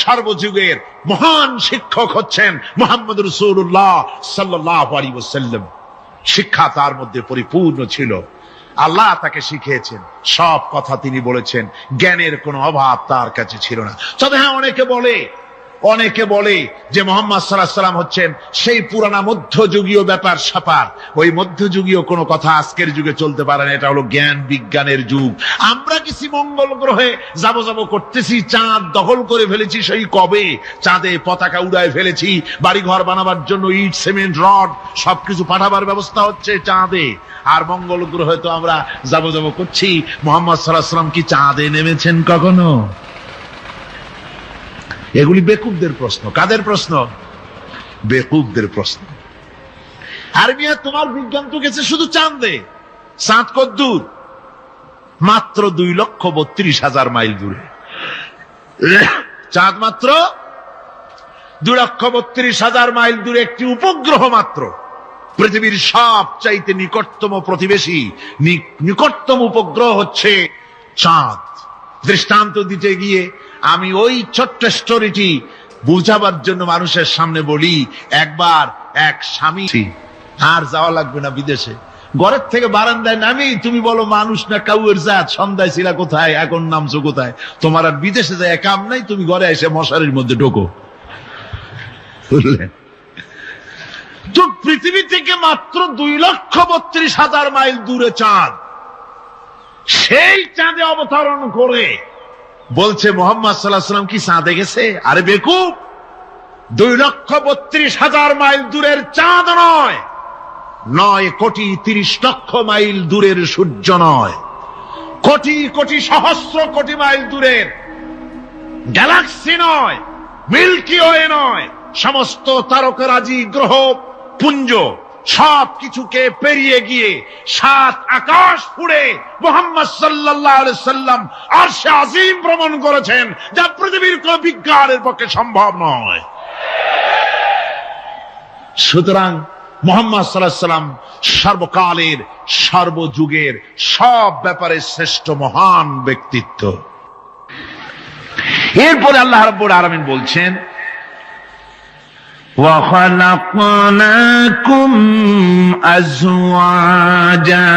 সর্বযুগের মহান শিক্ষক হচ্ছেন মুহাম্মদ রাসূলুল্লাহ সাল্লাল্লাহু আলাইহি ওয়াসাল্লাম। শিক্ষা তার মধ্যে পরিপূর্ণ ছিল। আল্লাহ তাকে শিখিয়েছেন, সব কথা তিনি বলেছেন, জ্ঞানের কোনো অভাব তার কাছে ছিল না। তবে হ্যাঁ, অনেকে বলে যে মুহাম্মদ সাল্লাল্লাহু আলাইহি ওয়াসাল্লাম হচ্ছেন সেই পুরানা মধ্যযুগীয় ব্যাপার স্যাপার। ওই মধ্যযুগীয় কোনো কথা আজকের যুগে চলতে পারে না। এটা হলো জ্ঞান বিজ্ঞানের যুগ। আমরা কিছু মঙ্গল গ্রহে যাব করতেছি, চাঁদ দখল করে ফেলেছি সেই কবে, চাঁদে পতাকা উড়ায় ফেলেছি, বাড়ি ঘর বানাবার জন্য ইট, সিমেন্ট, রড সবকিছু পাঠাবার ব্যবস্থা হচ্ছে চাঁদে। আর মঙ্গল গ্রহে তো আমরা যাব করছি। মুহাম্মদ সাল্লাল্লাহু আলাইহি ওয়াসাল্লাম কি চাঁদে নেমেছেন কখনো? এগুলি বেকুবদের প্রশ্ন। কাদের প্রশ্ন? বেকুবদের প্রশ্ন। আর মিয়া, তোমার বিজ্ঞান তো গেছে শুধু চাঁদে। চাঁদ কত দূর? মাত্র 2,32,000 মাইল দূরে। চাঁদ মাত্র 2,32,000 মাইল দূরে একটি উপগ্রহ মাত্র। পৃথিবীর সবচাইতে নিকটতম প্রতিবেশী, নিকটতম উপগ্রহ হচ্ছে চাঁদ। দৃষ্টান্ত দিতে গিয়ে আমি ওই ছোট্ট স্টোরিটি বুঝাবার জন্য মানুষের সামনে বলি। একবার এক স্বামী, আর যাওয়া লাগবে না বিদেশে, ঘরের থেকে বারান্দায় নামি তুমি বলো মানুষ না কাউয়ের জাত, সন্ধ্যায় ছিলা কোথায়, এখন নামছো কোথায়? তোমার আর বিদেশে যায় কাম নাই, তুমি ঘরে এসে মশারির মধ্যে ঢোকো। বুঝলেন? তো পৃথিবী থেকে মাত্র 2,32,000 মাইল দূরে চাঁদ। সেই চাঁদে অবতরণ করে বলছে মুহাম্মদ সাল্লাল্লাহু আলাইহি ওয়াসাল্লাম কি চাঁদে গেছে? আরে বেকুব, 2,32,000 মাইল দূরের চাঁদ নয়, 9,30,00,000 মাইল দূরের সূর্য নয়, কোটি কোটি সহস্র কোটি মাইল দূরের গ্যালাক্সি নয়, মিল্কি ওয়ে নয়, সমস্ত তারকারাজি, গ্রহ পুঞ্জ সবকিছুকে পেরিয়ে গিয়ে 7 আকাশ ফুড়ে মুহাম্মদ সাল্লাল্লাহু আলাইহি সাল্লাম আরশে আজিম ভ্রমণ করেছেন, যা পৃথিবীর কোন বিজ্ঞানের পক্ষে সম্ভব নয়। সুতরাং মুহাম্মদ সাল্লাল্লাহু আলাইহি সাল্লাম সর্বকালের, সর্বযুগের সব ব্যাপারে শ্রেষ্ঠ মহান ব্যক্তিত্ব। এরপরে আল্লাহ রাব্বুল আলামিন বলছেন, وَخَلَقْنَاكُمْ أَزْوَاجًا,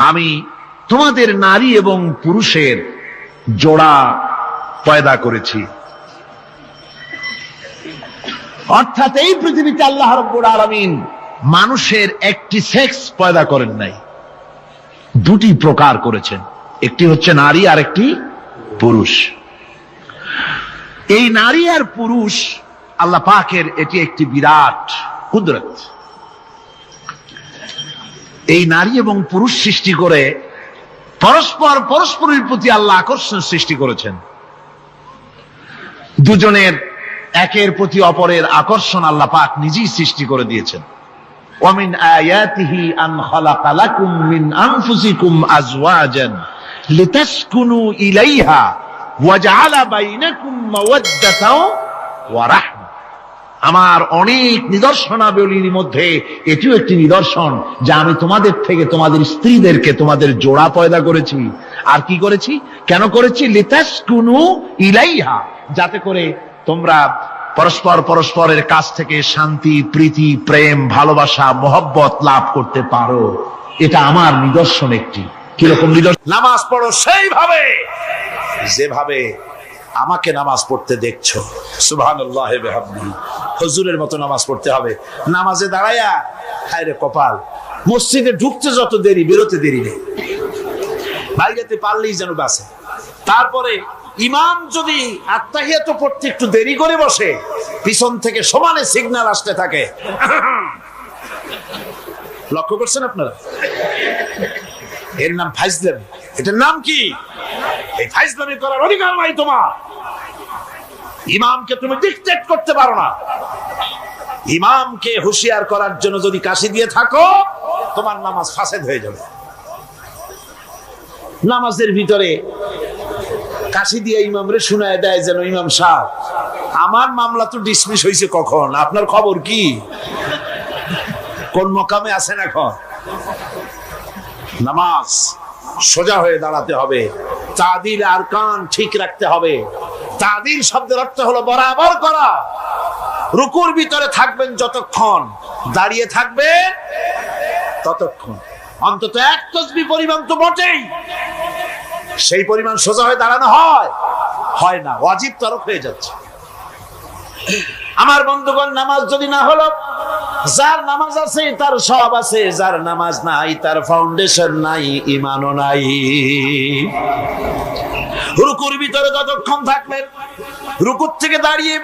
আমি তোমাদের নারী এবং পুরুষের জোড়া পয়দা করেছি। অর্থাৎ এই পৃথিবীতে আল্লাহ রাব্বুল আলামিন মানুষের একটি সেক্স পয়দা করেন নাই, দুটি প্রকার করেছেন। একটি হচ্ছে নারী আর একটি পুরুষ। এই নারী আর পুরুষ আল্লাহ পাকের এটি একটি বিরাট কুদরত। এই নারী এবং পুরুষ সৃষ্টি করে পরস্পরের প্রতি আল্লাহ আকর্ষণ সৃষ্টি করেছেন। দুজনের একের প্রতি অপরের আকর্ষণ আল্লাহ পাক নিজেই সৃষ্টি করে দিয়েছেন। ওয়ামিন আয়াতিহি আন খালাকা লাকুম মিন আনফুসিকুম আজওয়াজান লিতাসকুনু ইলাইহা ওয়াজআলা বাইনাকুম মাওয়াদ্দাতাও ওয়া রাহমা। আমার অনেক নিদর্শনাবলীর মধ্যে এটিও একটি নিদর্শন যে আমি তোমাদের থেকে তোমাদের স্ত্রীদেরকে তোমাদের জোড়া পয়দা করেছি। আর কি করেছি, কেন করেছি? লিতাসকুনু ইলাইহা, যাতে করে তোমরা পরস্পরের কাছ থেকে শান্তি, প্রীতি, প্রেম, ভালোবাসা, মহব্বত লাভ করতে পারো। এটা আমার নিদর্শন একটি। কিরকম নিদর্শন? নামাজ পড়ো সেইভাবে যেভাবে আমাকে নামাজ পড়তে দেখছো। সুবহানাল্লাহ ওয়া বিহামদিহি। হুজুরের মতো নামাজ পড়তে হবে। নামাজে দাঁড়ায়া হায়রে কপাল, মসজিদে ঢুকতে যত দেরি, বেরোতে দেরি নেই, বাইরেতে পারলেই যেন বাসে। তারপরে ইমাম যদি আত্তাহিয়াত পড়তে একটু দেরি করে বসে, পিছন থেকে সমানে সিগন্যাল আসতে থাকে। লক্ষ্য করছেন আপনারা? এর নাম ফাইজলামি। এটার নাম কি? এই ফাইজলামি করার অধিকার নাই তোমার। ইমামকে তুমি ডিক্টেট করতে পারো না। ইমামকে হুঁশিয়ার করার জন্য যদি কাশি দিয়ে থাকো, তোমার নামাজ ফাসেদ হয়ে যাবে। নামাজের ভিতরে কাশি দিয়ে ইমামরে শুনায় দেয় যেন, ইমাম সাহেব আমার মামলা তো ডিসমিস হয়েছে কখন, আপনার খবর কি, কোন মকামে আছেন এখন? নামাজ সোজা হয়ে দাঁড়াতে হবে, তাদিল আর কান ঠিক রাখতে হবে। তাদিল শব্দের অর্থ হলো বরাবর করা। রুকুর ভিতরে থাকবেন যতক্ষণ, দাঁড়িয়ে থাকবেন ততক্ষণ, অন্তত এক তাসবিহ পরিমাণ তো বটেই। সেই পরিমাণ সোজা হয়ে দাঁড়ানো হয় না, ওয়াজিব তরক হয়ে যাচ্ছে। আমার বন্ধুগণ, নামাজ যদি না হলো, যার নামাজ আছে তার সব আছে, যার নামাজ নাই তার ফাউন্ডেশন নাই, ঈমানও নাই। রুকুর ভিতরে যতক্ষণ থাকবেন, রুকুর থেকে দাঁড়িয়ে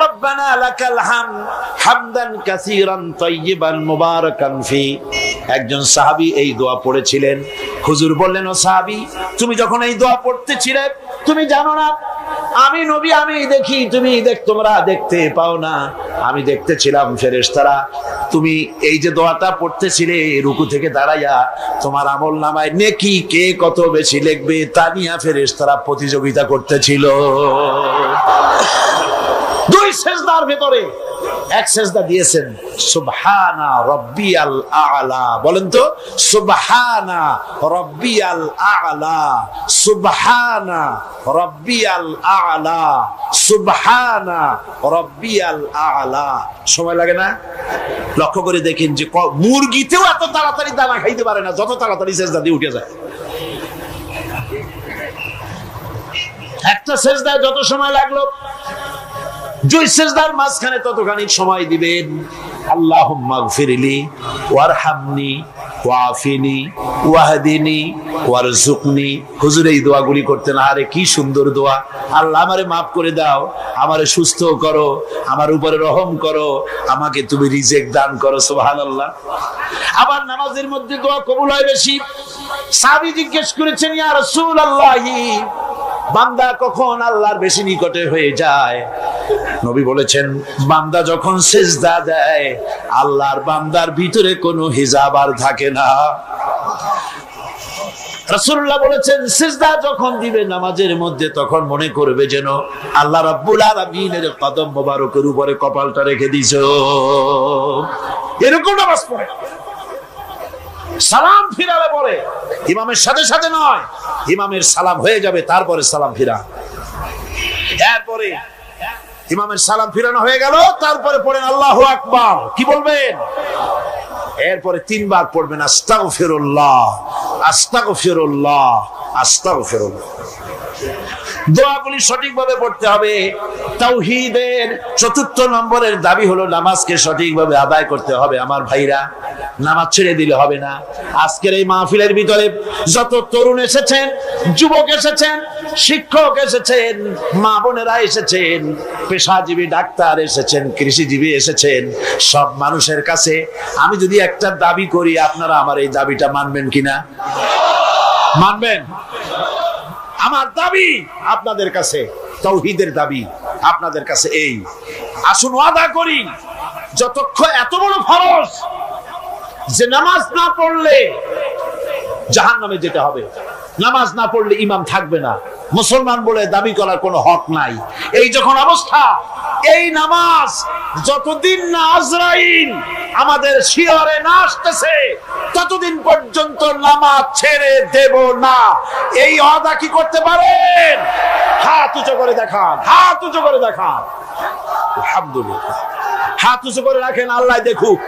রব্বানা লাকাল হামদ হামদান কাসীরান তাইয়িবান মুবারাকান ফি, একজন সাহাবী এই দোয়া পড়েছিলেন। হুজুর বললেন, ও সাহাবী, তুমি যখন এই দোয়া পড়তেছিলে তুমি জানো না আমি নবী, আমি দেখি, তোমরা দেখতে পাও না, আমি দেখতেছিলাম ফেরেশতারা তুমি এই যে দোয়াটা পড়তেছিলে রুকু থেকে দাঁড়াইয়া, তোমার আমলনামায় নেকি কে কত বেশি লিখবে তা নিয়ে ফেরেশতারা প্রতিযোগিতা করতেছিল। দুই সেজদার ভেতরে এক সেজদা দিয়েছেন সুবহানা রাব্বিয়াল আ'লা, বলেন তো সুবহানা রাব্বিয়াল আ'লা, সুবহানা রাব্বিয়াল আ'লা, সুবহানা রাব্বিয়াল আ'লা। সময় লাগে না? লক্ষ্য করে দেখেন যে মুরগিতেও এত তাড়াতাড়ি দানা খাইতে পারে না যত তাড়াতাড়ি সেজদা দিয়ে উঠে যায়। একটা সেজদায় যত সময় লাগলো, দুই সেজদার মাঝখানে ততখানি সময় দিবেন। আল্লাহুম্মা গফিরলি ওয়ারহামনি ওয়াফিনি ওয়াহদিনি ওয়ারযুকনি। হুজুর এই দোয়াগুলি করতেন, আরে কি সুন্দর দোয়া। আল্লাহ আমারে মাফ করে দাও, আমারে সুস্থ করো, আমার উপরে রহম করো, আমাকে তুমি রিজিক দান করো। সুবহানাল্লাহ। আবার নামাজের মধ্যে দোয়া কবুল হয় বেশি। সাহাবী জিজ্ঞেস করেছেন, ইয়া রাসূলুল্লাহি, বান্দা কখন আল্লাহর বেশি নিকটে হয়ে যায়? নবী বলেছেন, বান্দা যখন সিজদা দেয় আল্লাহর বান্দার ভিতরে কোনো হিজাব আর থাকে না। রাসূলুল্লাহ বলেছেন, সিজদা যখন দিবে নামাজের মধ্যে তখন মনে করবে যেন আল্লাহ রাব্বুল আলামিনের কদম মোবারকের উপরে কপালটা রেখে দিছো। এরকম নামাজ পড়ে। সালাম ফিরালে পরে ইমামের সাথে সাথে নয়, ইমামের সালাম হয়ে যাবে তারপরে সালাম ফিরা। এরপরে ইমামের সালাম ফিরানো হয়ে গেল, তারপরে পড়েন আল্লাহু আকবার। কি বলবেন? এরপরে তিনবার পড়বেন আস্তাগফিরুল্লাহ আস্তাগফিরুল্লাহ আস্তাগফিরুল্লাহ। দোয়াগুলি সঠিকভাবে পড়তে হবে। তাওহীদের চতুর্থ নম্বরের দাবি হলো নামাজকে সঠিকভাবে আদায় করতে হবে। আমার ভাইরা, নামাজ ছেড়ে দিলে হবে না। আজকের এই মাহফিলের ভিতরে যত তরুণ এসেছেন, যুবক এসেছেন, শিক্ষক এসেছেন, মা বোনেরা এসেছেন, পেশাজীবী ডাক্তার এসেছেন, কৃষিজীবী এসেছেন, সব মানুষের কাছে আমি যদি একটা দাবি করি, আপনারা আমার এই দাবিটা মানবেন কিনা? মানবেন? আমার দাবি আপনাদের কাছে, তাওহীদের দাবি আপনাদের কাছে এই, আসুন ওয়াদা করি, যতক্ষণ এত বড় ফরজ যে নামাজ না পড়লে জাহান্নামে যেতে হবে, নামাজ না পড়লে ইমাম থাকবে না, মুসলমান বলে দাবি করার কোনো হক নাই, এই যখন অবস্থা, এই নামাজ যতদিন না আজরাইল আমাদের শিয়রে না আসতেছে ততদিন পর্যন্ত নামাজ ছেড়ে দেব না। এই ওয়াদা কি করতে পারেন? হাত উঁচু করে দেখান, হাত উঁচু করে দেখান। আলহামদুলিল্লাহ। হাত উঁচু করে রাখেন, আল্লাহ দেখুক।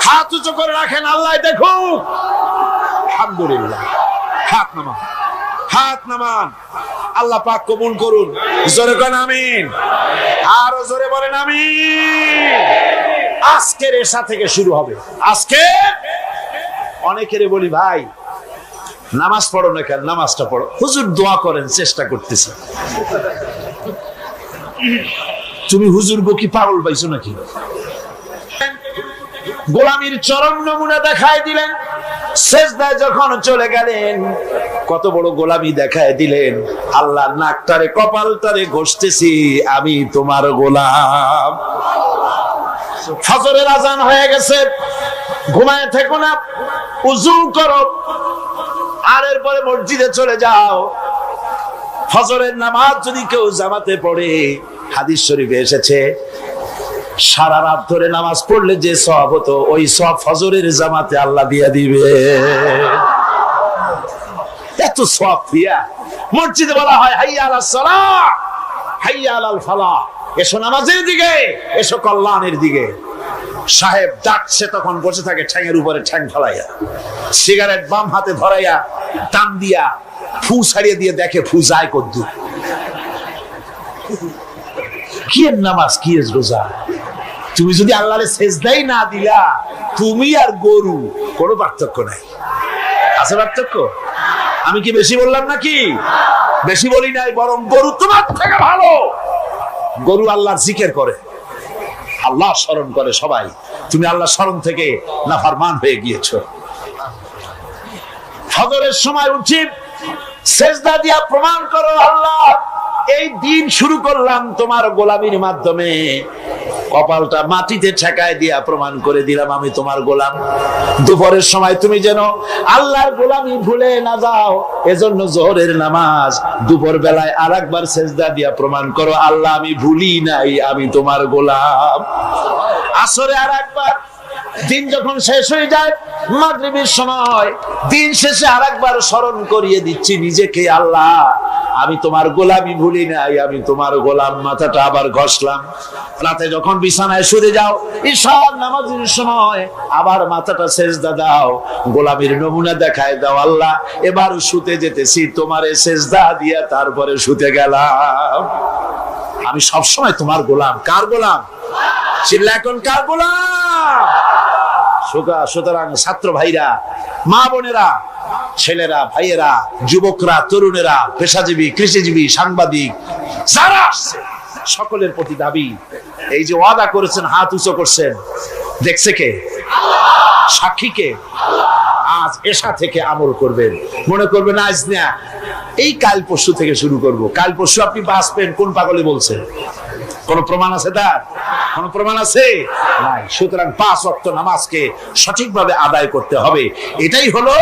হাত উঁচু করে রাখেন, আল্লাহ দেখুক। আলহামদুলিল্লাহ। হাত নামান, হাত নামান। আল্লাহ পাক কবুল করুন। জোরে কোন আমিন, আরো জোরে বলেন আমিন। আজকের এশা থেকে শুরু হবে। আজকে অনেকের বলি, ভাই নামাজ পড়ো না কেন? নামাজটা পড়ো। হুজুর দোয়া করেন, চেষ্টা করতেছি। তুমি হুজুর গো কি পাগল পাইছো নাকি? গোলামীর চরম নমুনা দেখায় দিলেন। সেজদায় যখন চলে গেলেন, কত বড় গোলামি দেখায় দিলেন। আল্লাহ নাকটারে কপালটারে ঘষতেছি, আমি তোমার গোলাম। ফজরের আজান হয়ে গেছে, ঘুমায় থেকো না, উযু করো, আর এরপরে মসজিদে চলে যাও। ফজরের নামাজ যদি কেউ জামাতে পড়ে, হাদিস শরীফে এসেছে সারা রাত ধরে নামাজ পড়লে যে সওয়াব হতো, ওই সওয়াব ফজরের জামাতে আল্লাহ দিয়ে দিবে। এত সওয়াব দিয়া মসজিদে বলা হয় হাইয়া আলাস সালাহ, হাইয়া আলাল ফালাহ, এসো নামাজের দিকে, এসো কল্যাণের দিকে। সাহেব ডাকছে, তখন বসে থাকে ঠ্যাঙের উপরে ঠ্যাং ফেলাইয়া, সিগারেট বাম হাতে ধরাইয়া টান দিয়া ফু ছাড়িয়ে দিয়ে দেখে ফু যায় কদ্দুর। কি এর নামাজ, কি এর রোজা? তুমি যদি আল্লাহরে সেজদাই না দিলা, তুমি আর গরু কোনো পার্থক্য নাই। আছে পার্থক্য? আমি কি বেশি বললাম নাকি? বেশি বলি নাই, বরং গরু তোমার থেকে ভালো। গরু আল্লাহর জিকির করে, আল্লাহ স্মরণ করে সবাই। তুমি আল্লাহ স্মরণ থেকে নাফরমান হয়ে গিয়েছো। ফজরের সময় উঠি, সেজদা দিয়া প্রমাণ করো, আল্লাহ এই দিন শুরু করলাম তোমার গোলামির মাধ্যমে। কপালটা মাটিতে ঠেকায় দিয়া প্রমাণ করে দিলাম আমি তোমার গোলাম। দুপুরের সময় তুমি যেন আল্লাহর গোলামি ভুলে না যাও, এজন্য জোহরের নামাজ দুপুর বেলায় আরেকবার সেজদা দিয়া প্রমাণ করো, আল্লাহ আমি ভুলি নাই, আমি তোমার গোলাম। আসরে আরেকবার, দিন যখন শেষ হয়ে যায় মাগরিবের সময়, দিন শেষে আরেকবার স্মরণ করিয়ে দিচ্ছি নিজেকে, আল্লাহ আমি তোমার গোলামি ভুলি নাই, আমি তোমার গোলাম। মাথাটা আবার ঘষলাম। রাতে যখন বিছানায় শুয়ে যাও, ঈশার নামাজের সময় আবার মাথাটা সেজদা দাও, গোলামির নমুনা দেখায় দাও, আল্লাহ এবার শুতে যেতেছি, তোমারে সেজদা দিয়া তারপরে শুতে গেলাম। আমি সবসময় তোমার গোলাম। কার গোলাম? চিল্লা এখন, কার গোলাম? সুতরাং ছাত্র ভাইরা, মা বোনেরা, ছেলেরা, ভাইয়েরা, যুবকরা, তরুণেরা, পেশাজীবী, কৃষিজীবী, সাংবাদিক যারা আসছে, সকলের প্রতি দাবি, এই যে ওয়াদা করেছেন, হাত উঁচু করছেন, দেখছে কে? সাক্ষী কে? আজ এশা থেকে আমল করবেন। মনে করবেন আজ না, এই কাল পরশু থেকে শুরু করব। কাল পরশু আপনি বাঁচবেন, কোন পাগলে বলছে? কোন প্রমাণ আছে তার? কোন প্রমাণ আছে? নাই। সুতরাং 5 ওয়াক্ত নামাজকে সঠিকভাবে আদায় করতে হবে। এটাই হলো,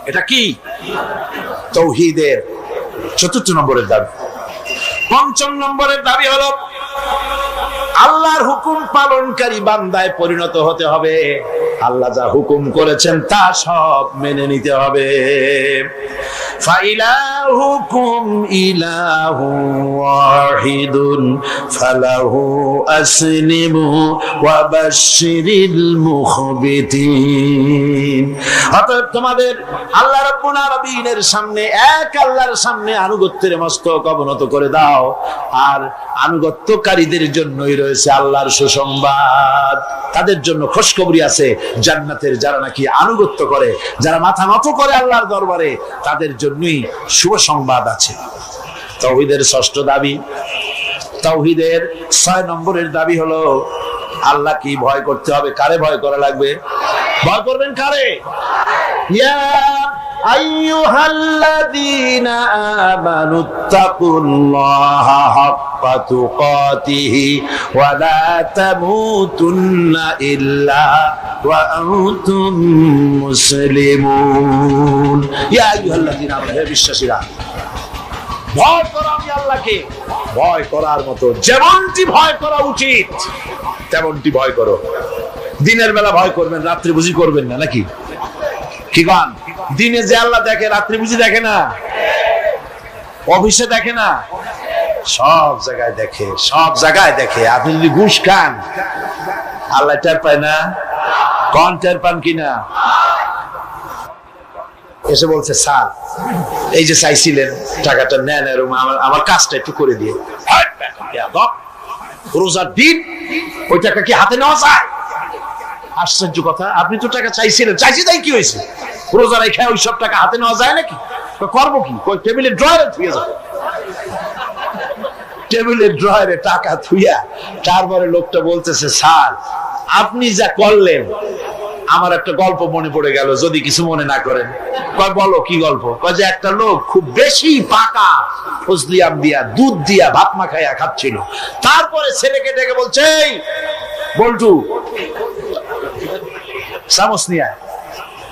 এটা কি তাওহীদের 4th নম্বরের দাবি। 5ম নম্বরের দাবি হলো আল্লাহর হুকুম পালনকারী বান্দায় পরিণত হতে হবে। আল্লাহ যা হুকুম করেছেন তা সব মেনে নিতে হবে। ফাইলাহুকুম ইলাহু ওয়াহিদুন ফালাহু আসলিমু ওয়া বাশশিরিল মুখবিতিন। অতএব তোমাদের আল্লাহ রাব্বুল আলামিনের সামনে, এক আল্লাহর সামনে আনুগত্যের মস্তক অবনত করে দাও। আর আনুগত্যকারীদের জন্যই রয়েছে আল্লাহর সুসংবাদ। তাদের জন্য খুশখবরি আছে জান্নাতের, যারা নাকি আনুগত্য করে, যারা মাথা নত করে আল্লাহর দরবারে, তাদের জন্যই শুভ সংবাদ আছে। তাওহীদের 6ষ্ঠ দাবি। তাওহীদের 6 নম্বরের দাবি হলো আল্লাহ কি ভয় করতে হবে। কারে ভয় করা লাগবে? ভয় করবেন কারে? ইয়া আইয়ুহাল্লাযীনা আমানুত্তাকুল্লাহা হাক্কা তুকাতিহি ওয়া লা তামুতুন্না ইল্লা ওয়া আনতুম মুসলিমুন। ইয়া আইয়ুহাল্লাযীনা আমানু, হে বিশ্বাসীরা, ভয় করো আমি আল্লাহকে। ভয় করার মতো যেমনটি ভয় করা উচিত তেমনটি ভয় করো। দিনের বেলা ভয় করবেন, রাত্রি বুঝি করবেন না নাকি? কি গান? দিনে যে আল্লাহ দেখে, রাত্রি বুঝি দেখে না? অফিসে দেখে না? সব জায়গায় দেখে, সব জায়গায় দেখে। আপনি যদি ঘুষ খান, আল্লাহ টের পায় না? কোন টের পান কিনা? এসে বলছে, স্যার এই যে চাইছিলেন টাকাটা নেন, আমার কাজটা একটু করে দিয়ে। রোজার দিন ওই টাকা কি হাতে নেওয়া যায়? আশ্চর্য কথা, আপনি তো টাকা চাইছিলেন, চাইছি তাই কি হয়েছে? রোজা রেখে ওই সব টাকা হাতে নেওয়া যায় নাকি? করবো কি? টেবিলের ড্রয়ারে থুয়ে যাবে। টেবিলের ড্রয়ারে টাকা থুইয়া তারপরে লোকটা বলতেছে, স্যার আপনি যা করলেন আমার একটা গল্প মনে পড়ে গেল, যদি কিছু মনে না করেন। কয় বলো কি গল্প? কয় যে একটা লোক খুব বেশি পাকা ফজলি আম দিয়া দুধ দিয়া ভাত মাখাইয়া খাচ্ছিল, তারপরে ছেলেকে ডেকে বলছে, এই বল্টু চামচ নিয়ে আয়।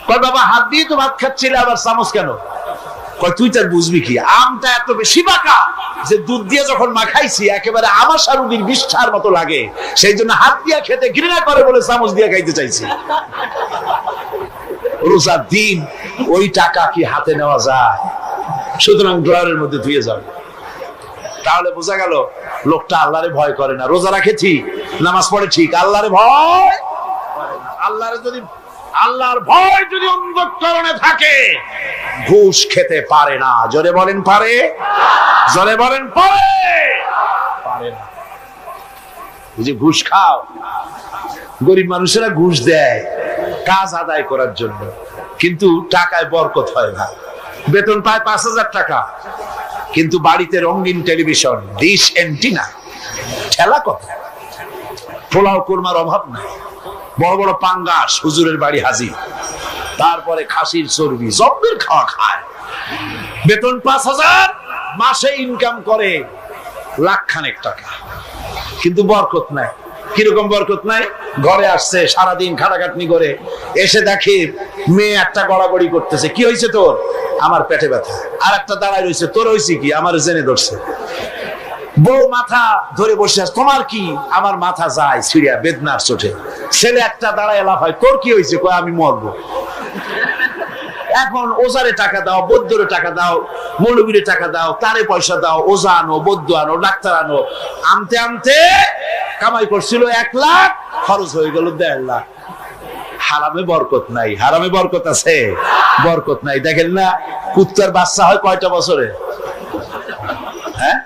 কয় বাবা হাত দিয়ে তো ভাত খাচ্ছিলে, আবার চামচ কেন? কয় তুই তার বুঝবি কি, আমটা এত বেশি পাকা যে দুধ দিয়ে যখন মাখাইছি একেবারে আমার সারুদির বিষ্ঠার মতো লাগে, সেই জন্য হাত দিয়া খেতে ঘৃণা করে বলে চামচ দিয়ে খাইতে চাইছি। রোজার দিন ওই টাকা কি হাতে নেওয়া যায়? সুতরাং ড্রয়ারের মধ্যে ধুয়ে যাবে। তাহলে বোঝা গেল লোকটা আল্লাহরে ভয় করে না। রোজা রাখে ঠিক, নামাজ পড়ে ঠিক, আল্লাহরে ভয়, আল্লাহর ভয় যদি অন্তঃকরণে থাকে ঘুষ খেতে পারে না। জোরে বলেন পারে, জোরে বলেন পারে, পারে না। বুঝি ঘুষ খাও, গরিব মানুষেরা ঘুষ দেয় কাজ আদায় করার জন্য, কিন্তু টাকায় বরকত হয় না। বেতন পায় 5,000 টাকা, কিন্তু বাড়িতে রঙিন টেলিভিশন, ডিশ এন্টিনা, ঠেলা কথা, পোলাও কোরমার অভাব নাই, বড় বড় পাঙ্গাস হুজুরের বাড়ি হাজির, তারপরে খাসির চর্বি, জব্বের খাওয়া খায়। বেতন 5,000, মাসে ইনকাম করে লাখখানেক টাকা, কিন্তু বরকত নাই। কিরকম বরকত নাই? ঘরে আসছে, সারাদিন খাটাখাটনি করে এসে দেখে মেয়ে একটা গড়াগড়ি করতেছে। কি হয়েছে তোর? আমার পেটে ব্যথা। আর একটা দাঁড়ায় রয়েছে, তোর হয়েছে কি? আমার জেনে ধরছে। বউ মাথা ধরে বসে আছে, তোমার কি? আমার মাথা যায় ছিড়িয়া বেদনার চোটে। ছেলে একটা দাঁড়ায় লাফায়, তোর কি হয়েছে? কয় আমি মরবো। এখন ওজারে টাকা দাও, বৌদ্ধরে টাকা দাও, মৌলবীরে টাকা দাও, তারে পয়সা দাও, ওজা আনো, বৌদ্ধ আনো, ডাক্তার আনো, আনতে আনতে কামাই করছিল 1 লাখ, খরচ হয়ে গেল 1.5 লাখ। হারামে বরকত নাই। হারামে বরকত আছে? বরকত নাই। দেখেন না কুত্তার বাচ্চা হয় কয়টা বছরে? হ্যাঁ,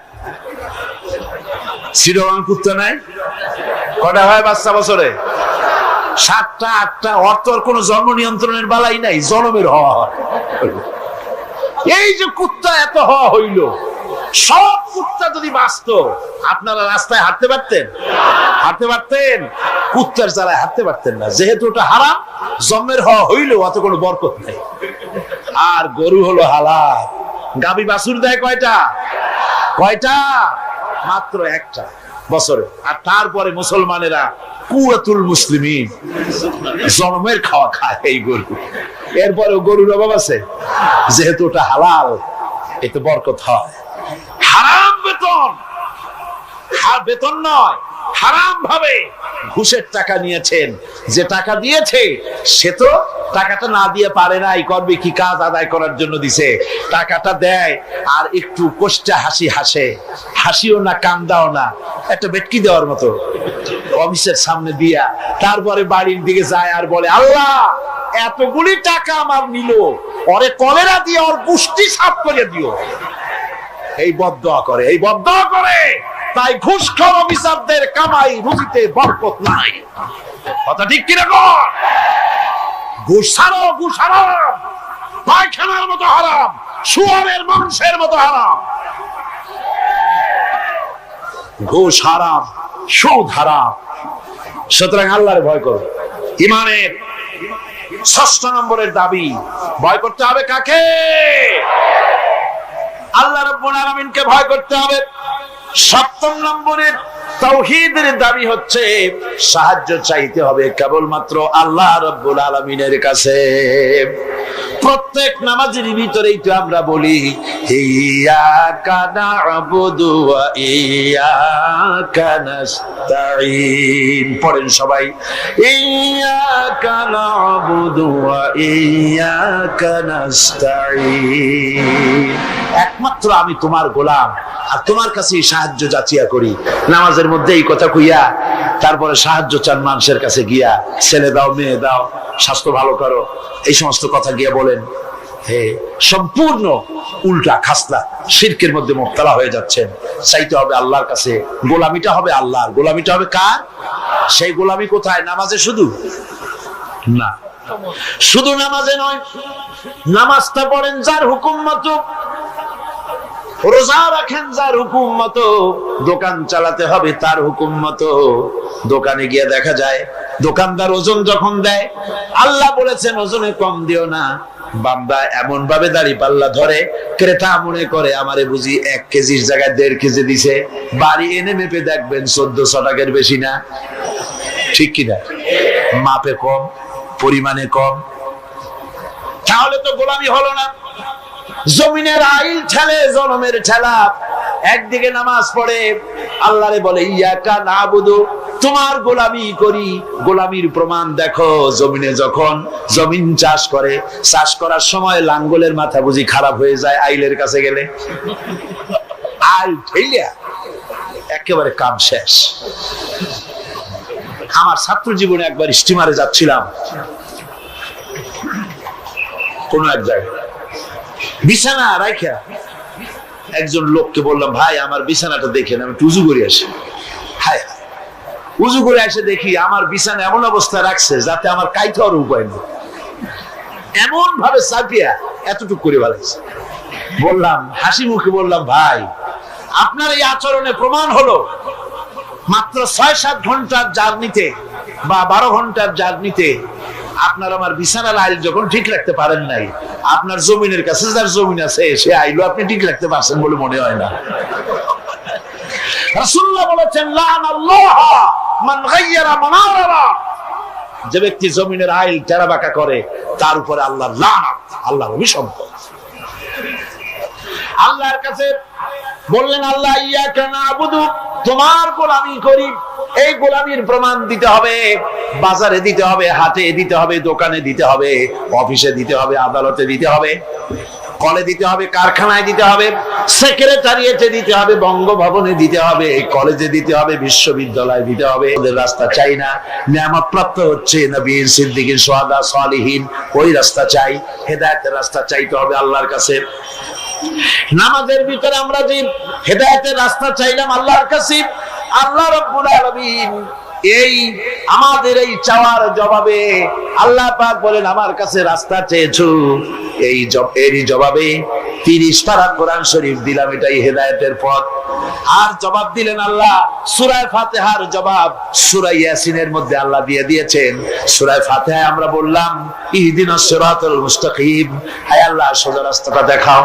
শ্রীরমান কুত্তা নাই, কয়টা হয় বাচ্চা বছরে? 7টা 8টা। অর্থ কোনো জন্ম নিয়ন্ত্রণের বালাই নাই, জন্মের হওয়া হয়। এই যে কুত্তা এত হওয়া হইল, সব কুত্তা যদি বাঁচত আপনারা রাস্তায় হাঁটতে পারতেন? হাঁটতে পারতেন? কুত্তার জ্বালায় হাঁটতে পারতেন না, যেহেতু ওটা হারাম। জন্মের হওয়া হইলেও অত কোনো বরকত নেই। আর গরু হলো হালাল। গাবি বাছুর দেয় কয়টা? কয়টা? মাত্র 1টা বছরে। আর তারপরে মুসলমানেরা কুয়াতুল মুসলিমিন, জন্মের খাওয়া খায় এই গরু। এরপরেও গরুর অভাব আছে, যেহেতু ওটা হালাল এতে বরকত হয়। হারাম বেতন, আর বেতন নয়, হারাম ভাবে ঘুষের টাকা নিয়েছেন, যে টাকা দিয়েছে সে তো টাকাটা না দিয়ে পারে নাই, করবে কি? কাজ আদায় করার জন্য দিছে। টাকাটা দেয় আর একটু কষ্টে হাসি হাসে, হাসিও না কান্দাও না, একটা বেটকি দেওয়ার মতো অফিসের সামনে দিয়া তারপরে বাড়ির দিকে যায় আর বলে, আল্লাহ এতগুলি টাকা আমার নিল, ওরে কলেরা দিয়ে ওর গুষ্টি সাফ করে দিও। এই বদদোয়া করে, এই বদদোয়া করে। তাই ঘুষখোর অফিসারদের কামাই রুজিতে বরকত নাই। কথা ঠিক কিনা কর? ঘুষ ছাড়ো, ঘুষ হারাম, পায়খানার মতো হারাম, শুয়োরের মাংসের মতো হারাম। ঘুষ হারাম, সুদ হারাম। সুতরাং আল্লাহরে ভয় করো। ইমানের 6 নম্বরের দাবি, ভয় করতে হবে কাকে? আল্লাহ রাব্বুল আলামিনকে ভয় করতে হবে। 7 নম্বরের তাওহীদের দাবি হচ্ছে সাহায্য চাইতে হবে কেবলমাত্র আল্লাহ রাব্বুল আলামিনের কাছে। প্রত্যেক নামাজের ভিতরেই তো আমরা বলি, ইয়্যাকা না'বুদু ওয়া ইয়্যাকা নাস্তাঈন। পড়েন সবাই, ইয়্যাকা না'বুদু ওয়া ইয়্যাকা নাস্তাঈন। একমাত্র আমি তোমার গোলাম আর তোমার কাছে সাহায্য যাচিয়া করি। নামাজের মধ্যে এই কথা কইয়া তারপরে সাহায্য চান মানুষের কাছে গিয়া, ছেলে দাও, মেয়ে দাও, স্বাস্থ্য ভালো করো, এই সমস্ত কথা গিয়া বলেন। সম্পূর্ণ উল্টা খাসলা শিরকের মধ্যে মুবতালা হয়ে যাচ্ছেন। চাইতে হবে আল্লাহর কাছে, গোলামিটা হবে আল্লাহর, গোলামিটা হবে কার? সেই গোলামি কোথায়? নামাজে শুধু না, শুধু নামাজে নয়, নামাজটা পড়েন যার হুকুম মতো, রোজা রাখেন যার হুকুম মতো, দোকান চালাতে হবে তার হুকুম মতো। দোকানে গিয়ে দেখা যায় দোকানদার ওজন যখন দেয়, আল্লাহ বলেছেন ওজনে কম দিও না, বান্দা এমন ভাবে দাড়ি পাল্লা ধরে, ক্রেতা মনে করে আমারে বুঝি 1 কেজির জায়গায় 1.5 কেজি দিছে, বাড়ি এনে মেপে দেখবেন 1400 টাকার বেশি না। ঠিক কিনা? মাপে কম, পরিমাণে কম, তাহলে তো গোলামি হলো না। জমিনের আইল ঠেলে জনমের ঠেলা, একদিকে নামাজ পড়ে আল্লাহরে বলে ইয়াকা নাবুদু, তোমার গোলামি করি। গোলামির প্রমাণ দেখো, জমিনে যখন জমিন চাষ করে, চাষ করার সময় লাঙ্গলের মাথা বুঝি খারাপ হয়ে যায় আইলের কাছে গেলে, আইল ঠেলিয়া একেবারে কাম শেষ। আমার ছাত্র জীবনে একবার স্টিমারে যাচ্ছিলাম কোন এক জায়গায়, বিছানা রাখা একজন লোককে বললাম, ভাই আমার বিছানাটা দেখেন, আমি উজু করে আসি। হায়, উজু করে এসে দেখি আমার বিছানা এমন অবস্থা রাখছে যাতে আমার কাইতে হওয়ার উপায় নেই, এমন ভাবে চাপিয়া এতটুকু করে ফেলাইছে। বললাম, হাসি মুখে বললাম, ভাই আপনার এই আচরণে প্রমাণ হলো মাত্র 6-7 ঘন্টার জার্নিতে বা 12 ঘন্টার জার্নিতে আপনার আমার বিছানার আইল যখন ঠিক রাখতে পারেন নাই, আপনার জমিনের কাছে যার জমিন আছে সে আইলও আপনি ঠিক রাখতে পারছেন বলে মনে হয় না। রাসূলুল্লাহ বলেছেন, লানাল্লাহ মান গায়্যারা মানারা, যে ব্যক্তি জমিনের আইল টেরা বাঁকা করে তার উপরে আল্লাহর লানত, আল্লাহর অভিশাপ। আল্লাহর কাছে বললেন, আল্লাহ ইয়াকা নাবুদু, তোমার গোলামি করি। এই গোলামির প্রমাণ দিতে হবে, বাজারে দিতে হবে, হাটে দিতে হবে, দোকানে দিতে হবে, অফিসে দিতে হবে, আদালতে দিতে হবে, কলে দিতে হবে, কারখানায় দিতে হবে, সেক্রেটারিয়েটে দিতে হবে, বঙ্গভবনে দিতে হবে, কলেজে দিতে হবে, বিশ্ববিদ্যালয়ে দিতে হবে। ওদের রাস্তা চাই না, নিয়ামত প্রাপ্ত হচ্ছে নবীর, সিদ্দিকীর, শুহাদা, সালিহিন, ওই রাস্তা চাই। হেদায়েতের রাস্তা চাইতে হবে আল্লাহর কাছে। নামাজের ভিতরে আমরা যে হেদায়েতের রাস্তা চাইলাম আল্লাহর কাছে, আল্লাহ রাব্বুল আলামিন এই আমাদের এই চাওয়ার জবাবে আল্লাহ পাক বলেন, আমার কাছে রাস্তা চেয়েছো, এরই জবাবে 30 পারা কোরআন শরীফ দিলাম, এটাই হেদায়েতের পথ। আর জবাব দিলেন আল্লাহ, সূরা ফাতিহার জবাব সূরা ইয়াসিনের মধ্যে আল্লাহ দিয়ে দিয়েছেন। সূরা ফাতিহায় আমরা বললাম ইহদিনাস সিরাতাল মুস্তাকিম, হে আল্লাহ সোজা রাস্তাটা দেখাও।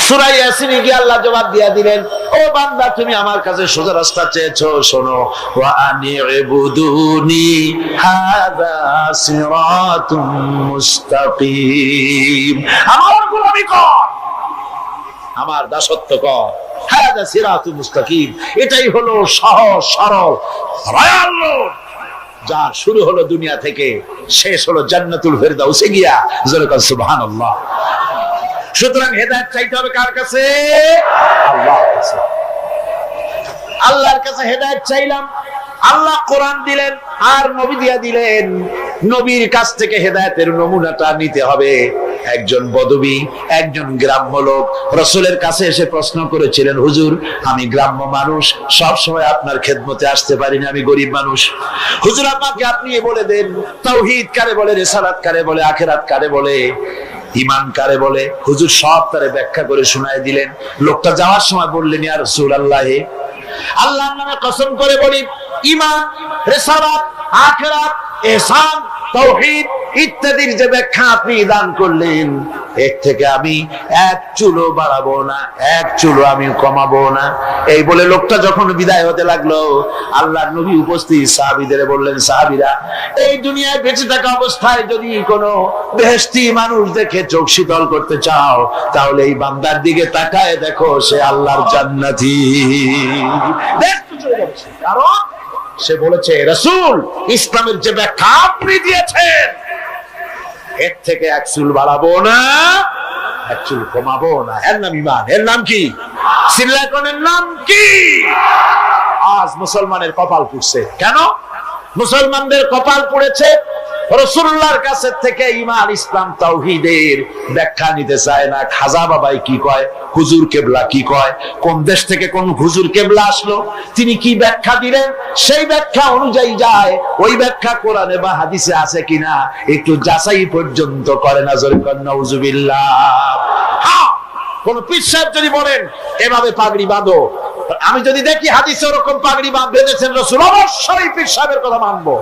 সূরা ইয়াসিনে গিয়ে আল্লাহ জবাব দিয়ে দিলেন, ও বান্দা তুমি আমার কাছে সোজা রাস্তা চেয়েছো, শোনো, ওয়া আনি'বুদুনি হাযা সিরাতুম মুস্তাকিম, আমার গোলামি কর, আমার দাসত্ব কর, হাযা সিরাতুল মুস্তাকিম, এটাই হলো সহজ সরল রয়াল রোড, যা শুরু হলো দুনিয়া থেকে শেষ হলো জান্নাতুল ফেরদাউসে গিয়া। জোরে বলেন সুবহানাল্লাহ। সুতরাং হেদায়েত চাইতে হবে কার কাছে? আল্লাহর কাছে। আল্লাহর কাছে হেদায়েত চাইলাম, আল্লাহ কোরআন দিলেন আর নবী দিয়া দিলেন। নবীর কাছ থেকে হেদায়েতের নমুনাটা নিতে হবে। একজন বদবী, একজন গ্রাম্য লোক রাসূলের কাছে এসে প্রশ্ন করেছিলেন, হুজুর আমি গ্রাম্য মানুষ, সব সময় আপনার খেদমতে আসতে পারি না, আমি গরিব মানুষ, হুজুর আমাকে আপনি বলে দেন তাওহীদ কারে বলে, রিসালাত কারে বলে, আখিরাত কারে বলে, ঈমান কারে বলে। হুজুর সব তারে ব্যাখ্যা করে শোনায় দিলেন। লোকটা যাওয়ার সময় বললেন, ইয়া রাসূলুল্লাহ, আল্লাহর নামে কসম করে বলি, ঈমান, রিসালাত, আখিরাত, ইহসান, তাওহীদ ইত্যাদির যে ব্যাখ্যা আপনি দান করলেন, এর থেকে আমি 1 চুলও বাড়াবো না, 1 চুলও আমি কমাবো না। এই বলে লোকটা যখন বিদায় হতে লাগলো, আল্লাহর নবী উপস্থিত সাহাবীদের বললেন, সাহাবীরা, এই দুনিয়ায় বেঁচে থাকা অবস্থায় যদি কোনো বেহেশতি মানুষ দেখে চোখ শীতল করতে চাও, তাহলে এই বান্দার দিকে তাকায় দেখো, সে আল্লাহর জান্নাতি। কারণ সে বলেছে, রাসূল ইসলামের যে ব্যাখ্যা আপনি দিয়েছেন, এর থেকে 1 চুল বাড়াবো না, 1 চুল কমাবো না। এর নাম ঈমান। এর নাম কি? সিল্লাকনের নাম কি? আজ মুসলমানের কপাল পুড়ছে। কেন মুসলমানদের কপাল পুড়েছে? রাসূলুল্লাহর কাছে থেকে ঈমান ইসলাম তাওহীদের ব্যাখ্যা নিতে চায় না। খাজা বাবাই কি কয়, হুজুর কেবলা কি কয়, কোন দেশ থেকে কোন হুজুর কেবলা আসলো, তিনি কি ব্যাখ্যা দিলেন, সেই ব্যাখ্যা অনুযায়ী যায়। ওই ব্যাখ্যা কোরআনে বা হাদিসে আছে কিনা একটু যাচাই পর্যন্ত করে না। জোরে কর নাউজুবিল্লাহ। হ্যাঁ, কোন পীর সাহেব যদি বলেন এভাবে পাগড়ি বাঁধো, আমি যদি দেখি হাদিসে ওরকম পাগড়ি বেঁধেছেন রাসূল, অবশ্যই পীর সাহেবের কথা মানবো।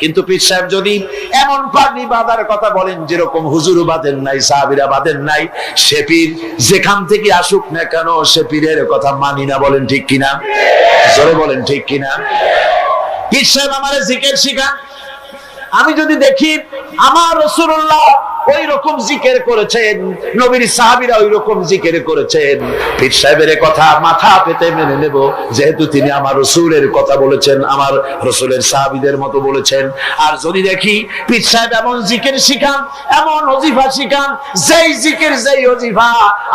কিন্তু পীর সাহেব যদি এমন পাগড়ি বাঁধার কথা বলেন যেরকম হুজুর বাঁধেন নাই, সাহাবীরা বাঁধেন নাই, সে পীর যেখান থেকে আসুক না কেন সে পীরের কথা মানি না। বলেন ঠিক কিনা? জোরে বলেন ঠিক কিনা? পীর সাহেব আমারে জিকির শিখান, আমি যদি দেখি আমার রাসূলুল্লাহ ওই রকম জিকির করেছেন, নবীর সাহাবীরা ওই রকম জিকির করেছেন, পীর সাহেবের কথা মাথা পেতে মেনে নেব, যেহেতু তিনি আমার রাসূলের কথা বলেছেন, আমার রাসূলের সাহাবীদের মতো বলেছেন। আর যদি দেখি পীর সাহেব এমন জিকির শিখান, এমন ওজিফা শিখান, যেই জিকির যেই ওজিফা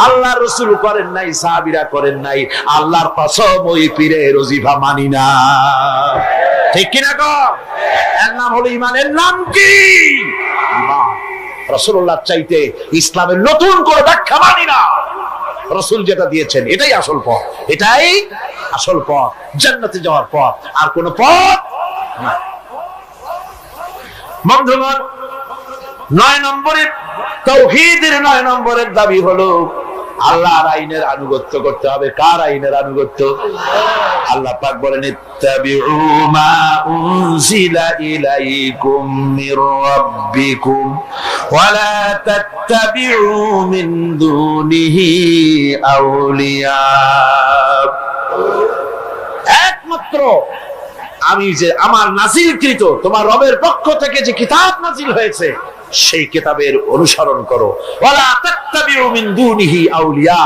আল্লাহর রাসূল করেন নাই, সাহাবীরা করেন নাই, আল্লাহর কসম ওই পীরের ওজিফা মানি না। ঠিক কিনা গো? এর নাম হলো ঈমান। এর নাম কি? ঈমান। রাসূলুল্লাহ চাইতে ইসলামের নতুন করে ব্যাখ্যা মানি না। রাসূল যেটা দিয়েছেন এটাই আসল পথ, এটাই আসল পথ, জান্নাতে যাওয়ার পথ, আর কোন পথ না। বন্ধুগণ, 9 নম্বরে তাওহীদের 9 নম্বরের দাবি হলো আল্লাহর আইনের আনুগত্য করতে হবে। কার আইনের আনুগত্য? আল্লাহ পাক বলেন, ইত্তাবিউ মা উনজিলা ইলাইকুম মির রাব্বিকুম ওয়া লা তাত্তাবিউ মিন দুনিহি আউলিয়া। একমাত্র আমি যে আমার নাজিলকৃত তোমার রবের পক্ষ থেকে যে কিতাব নাজিল হয়েছে সেই কিতাবের অনুসরণ করো। ওয়ালা তাত্তাবিউ মিন দুনিহি আউলিয়া,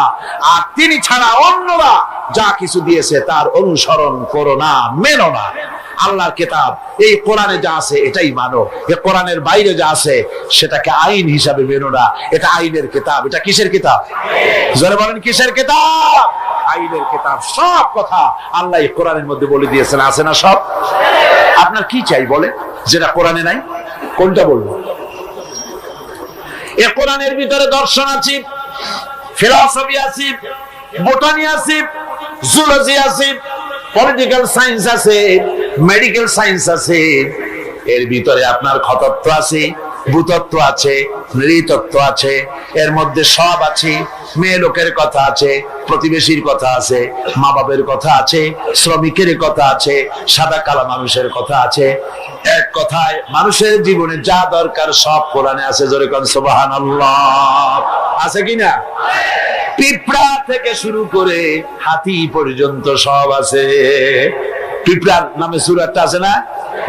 আর তিনি ছাড়া অন্যরা যা কিছু দিয়েছে তার অনুসরণ করো না, মেনো না। আল্লাহর কিতাব এই কোরআনে যা আছে এটাই মানো, এই কোরআনের বাইরে যা আছে সেটাকে আইন হিসাবে মেনো না। এটা আইনের কিতাব। এটা কিসের কিতাব? জোরে বলেন কিসের কিতাব? আইনের কিতাব। সব কথা আল্লাহ এই কোরআনের মধ্যে বলে দিয়েছেন, আছে না সব? আপনার কি চাই বলে, যেটা কোরআনে নাই? কোনটা বলবো? এই কোরআনের ভিতরে দর্শন আছে, ফিলসফি আছে, বোটানি আছে, জুলজি আছে, পলিটিক্যাল সায়েন্স আছে, মেডিকেল সায়েন্স আছে, এর ভিতরে আপনার খতত্ব আছে, ভূতত্ব আছে, নৃতত্ব আছে, এর মধ্যে সব আছে। মেয়ে লোকের কথা আছে, প্রতিবেশীর কথা আছে, মা বাবের কথা আছে, শ্রমিকের কথা আছে, সাদা কালা মানুষের কথা আছে। এক কথায় মানুষের জীবনে যা দরকার সব কোরআনে আছে। জোরে কোন সুবহানাল্লাহ। আছে কিনা? পিঁপড়া থেকে শুরু করে হাতি পর্যন্ত সব আছে। পিঁপড়ার নামে সূরা একটা আছে না?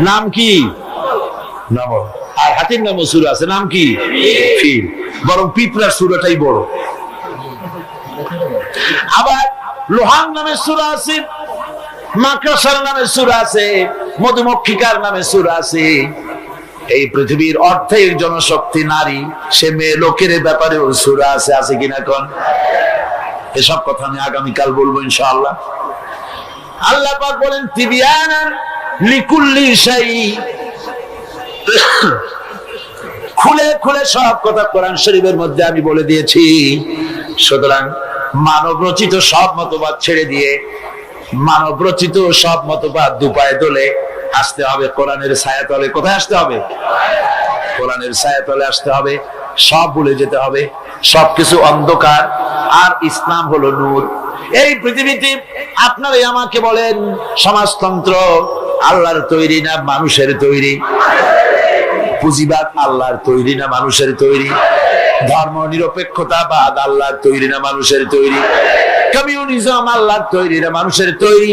নাম কি? নামল। আর হাতির নামে সূরা আছে, নাম কি? ফিল। বরং পিঁপড়ার সূরাটাই বড়। আবার লোহান নামে সূরা আছে, মাকড়সার নামে সূরা আছে, মধুমক্ষিকার নামে সূরা আছে। এই পৃথিবীর অর্ধেক জনশক্তি নারী, সে মেয়ে লোকের ব্যাপারে সূরা আছে। আছে কিনা কোন? এসব কথা আমি আগামীকাল বলবো ইনশাআল্লাহ। আল্লাহ পাক বলেন, তিবিয়ানান লিকুল্লি শাই। খুলে খুলে সব কথা কোরআন শরীফের মধ্যে আমি বলে দিয়েছি। সুতরাং মানব রচিত সব মতবাদ ছেড়ে দিয়ে মানব রচিত সব মতবাদ দুপায়ে দোলে আসতে হবে কোরআনের ছায়াতলে। কোথায় আসতে হবে? কোরআনের ছায়াতলে আসতে হবে। সব ভুলে যেতে হবে, সবকিছু অন্ধকার, আর ইসলাম হলো নূর। এই পৃথিবীতে আপনারাই আমাকে বলেন, সমাজতন্ত্র আল্লাহর তৈরি না মানুষের তৈরি? পুঁজিবাদ আল্লাহর তৈরি না মানুষের তৈরি? ধর্ম নিরপেক্ষতাবাদ আল্লাহর তৈরি না মানুষের তৈরি? কমিউনিজম আল্লাহর তৈরি না মানুষের তৈরি?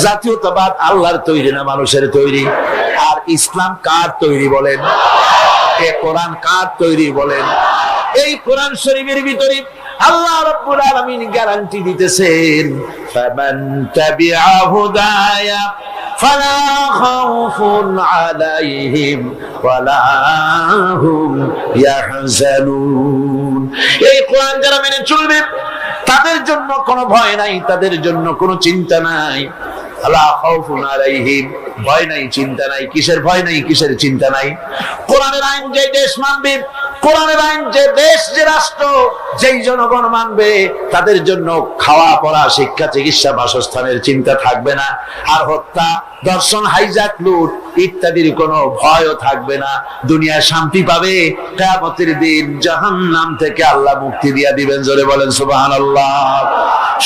জাতীয়তাবাদ আল্লাহর তৈরি না মানুষের তৈরি? আর ইসলাম কার তৈরি বলেন? এ কোরআন কার তৈরি বলেন? এই কোরআন শরীফের ভিতরে আল্লাহ রাব্বুল আলামিন গ্যারান্টি দিতেছেন, ফামান তাবিআ হুদায়া ফালা খাউফুন আলাইহিম ওয়ালা হুম ইয়াহজানুন। এই কোরআন যারা মেনে চলবে তাদের জন্য কোনো ভয় নাই, তাদের জন্য কোনো চিন্তা নাই। লা খাউফুন আলাইহিম, ভয় নাই চিন্তা নাই। কিসের ভয় নাই, কিসের চিন্তা নাই? কোরআনের আইন যে দেশ মানবে, কোরআনের আইন যে দেশ, যে রাষ্ট্র, যেই জনগণ মানবে, তাদের জন্য খাওয়া পড়া শিক্ষা চিকিৎসা বাসস্থানের চিন্তা থাকবে না। আর হত্যা দর্শন হাইজাক লুট ইত্যাদির কোনো ভয়ও থাকবে না। দুনিয়া শান্তি পাবে, কিয়ামতের দিন জাহান্নাম থেকে আল্লাহ মুক্তি দিয়া দিবেন। জোরে বলেন সুবহানাল্লাহ।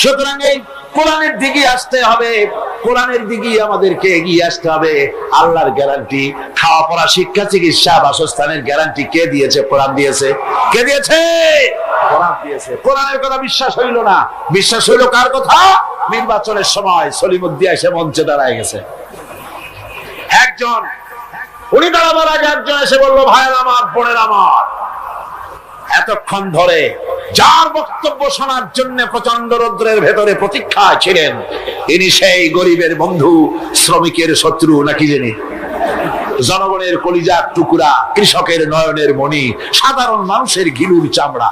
সুতরাং এই কোরআনের দিকে আসতে হবে, কোরআনের দিকে আমাদেরকে এগিয়ে আসতে হবে। আল্লাহর গ্যারান্টি, খাওয়া পড়া শিক্ষা চিকিৎসা বাসস্থানের গ্যারান্টি কে দিয়েছে? কোরআন দিয়েছে। কে দিয়েছে? কোরআন দিয়েছে। কোরআনের কথা বিশ্বাস হইল না, বিশ্বাস হইল কার কথা? নির্বাচনের সময় সলিমুদ্দিন এসে মঞ্চে দাঁড়ায় গেছে। একজন উনি দাঁড়াবার আগে একজন এসে বললো, ভাইয়ের আমার, বোনের আমার, এতক্ষণ ধরে যার বক্তব্য শোনার জন্য প্রচন্ড রৌদ্রের ভেতরে প্রতীক্ষায় ছিলেন, ইনি সেই গরিবের বন্ধু, শ্রমিকের শত্রু, নাকি জানি জনগণের কলিজার টুকরা, কৃষকের নয়নের মণি, সাধারণ মানুষের ঘিলুর চামড়া,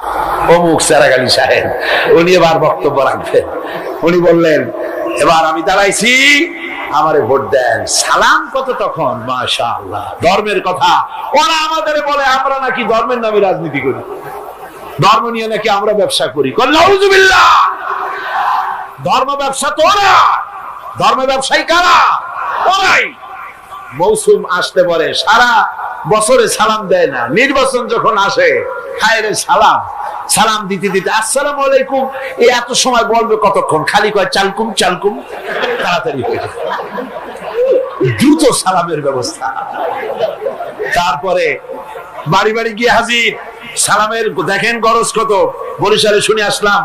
অমুক সেরাগালি সাহেব। উনি এবার বক্তব্য রাখবেন। উনি বললেন, এবার আমি দাঁড়াইছি, আমারে ভোট দেন। সালাম কত তখন, মাশাআল্লাহ। ধর্মের কথা ওরা আমাদের বলে, আমরা নাকি ধর্মের নামে রাজনীতি করি, ধর্ম নিয়ে নাকি আমরা ব্যবসা করি। নাউজুবিল্লাহ। ধর্ম ব্যবসা তো ওরা, ধর্ম ব্যবসায়ী কারা? ওরাই। মৌসুম আসতে পারে, সারা বছরে সালাম দেয় না, নির্বাচন যখন আসে, খায়রে সালাম, সালাম দিতে দিতে আসসালামু আলাইকুম, এই এত সময় বলবে কতক্ষণ? খালি কয় চালকুম চালকুম, তাড়াতাড়ি হয়ে যায়। দ্রুত সালামের ব্যবস্থা। তারপরে বাড়ি বাড়ি গিয়ে হাজির, সালামের দেখেন গরজ কত। বরিশালে শুনে আসলাম,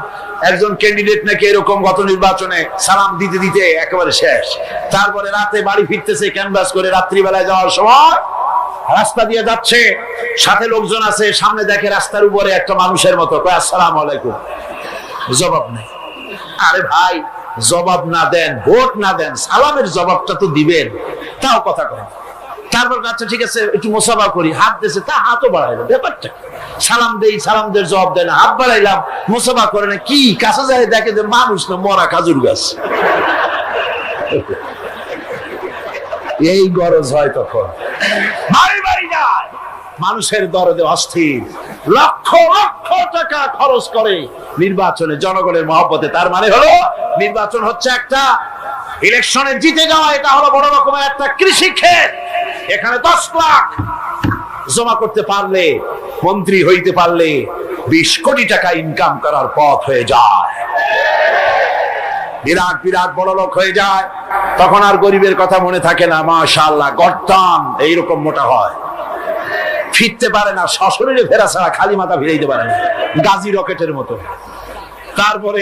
একজন ক্যান্ডিডেট নাকি এরকম গত নির্বাচনে সালাম দিতে দিতে একেবারে শেষ। তারপরে রাতে বাড়ি ফিরতেছে ক্যানভাস করে, রাত্রিবেলায় যাওয়ার সময় রাস্তা দিয়ে যাচ্ছে, সাথে লোকজন আছে, সামনে দেখে রাস্তার উপরে একটা মানুষের মতো, কয় আসসালামু আলাইকুম, জবাব নেই। আরে ভাই, জবাব না দেন, ভোট না দেন, সালামের জবাবটা তো দিবেন, তাও কথা কয়। তারপর আচ্ছা ঠিক আছে একটু মুসাফা করি, হাত দিয়েছে, তা হাতও বাড়াইলো। ব্যাপারটা সালাম দেই, সালামদের জবাব দেয় না, হাত বাড়াইলাম, মুসাফা করে না, কি কাছে যায় দেখে যে মানুষ না, মরা খাজুর গাছ। এই গরজ হয় তখন, বাড়ি বাড়ি যায়, মানুষের দরদে অস্থির, লক্ষ লক্ষ টাকা খরচ করে নির্বাচনে জনগণের মহব্বতে। তার মানে হলো নির্বাচন হচ্ছে একটা ইলেকশনে জিতে যাওয়া, এটা হলো বড় রকমের একটা কৃষি ক্ষেত। এখানে 10 লাখ জমা করতে পারলে, মন্ত্রী হইতে পারলে 20 কোটি টাকা ইনকাম করার পথ হয়ে যায়, বিরাট বিরাট বড় লোক হয়ে যায়। তখন আর গরিবের কথা মনে থাকে না। মাশাআল্লাহ, গর্দান এইরকম মোটা হয়, ফিরতে পারে না, সশরীরে ফেরা ছাড়া খালি মাথা ফিরাইতে পারে না, গাজী রকেটের মতো। তারপরে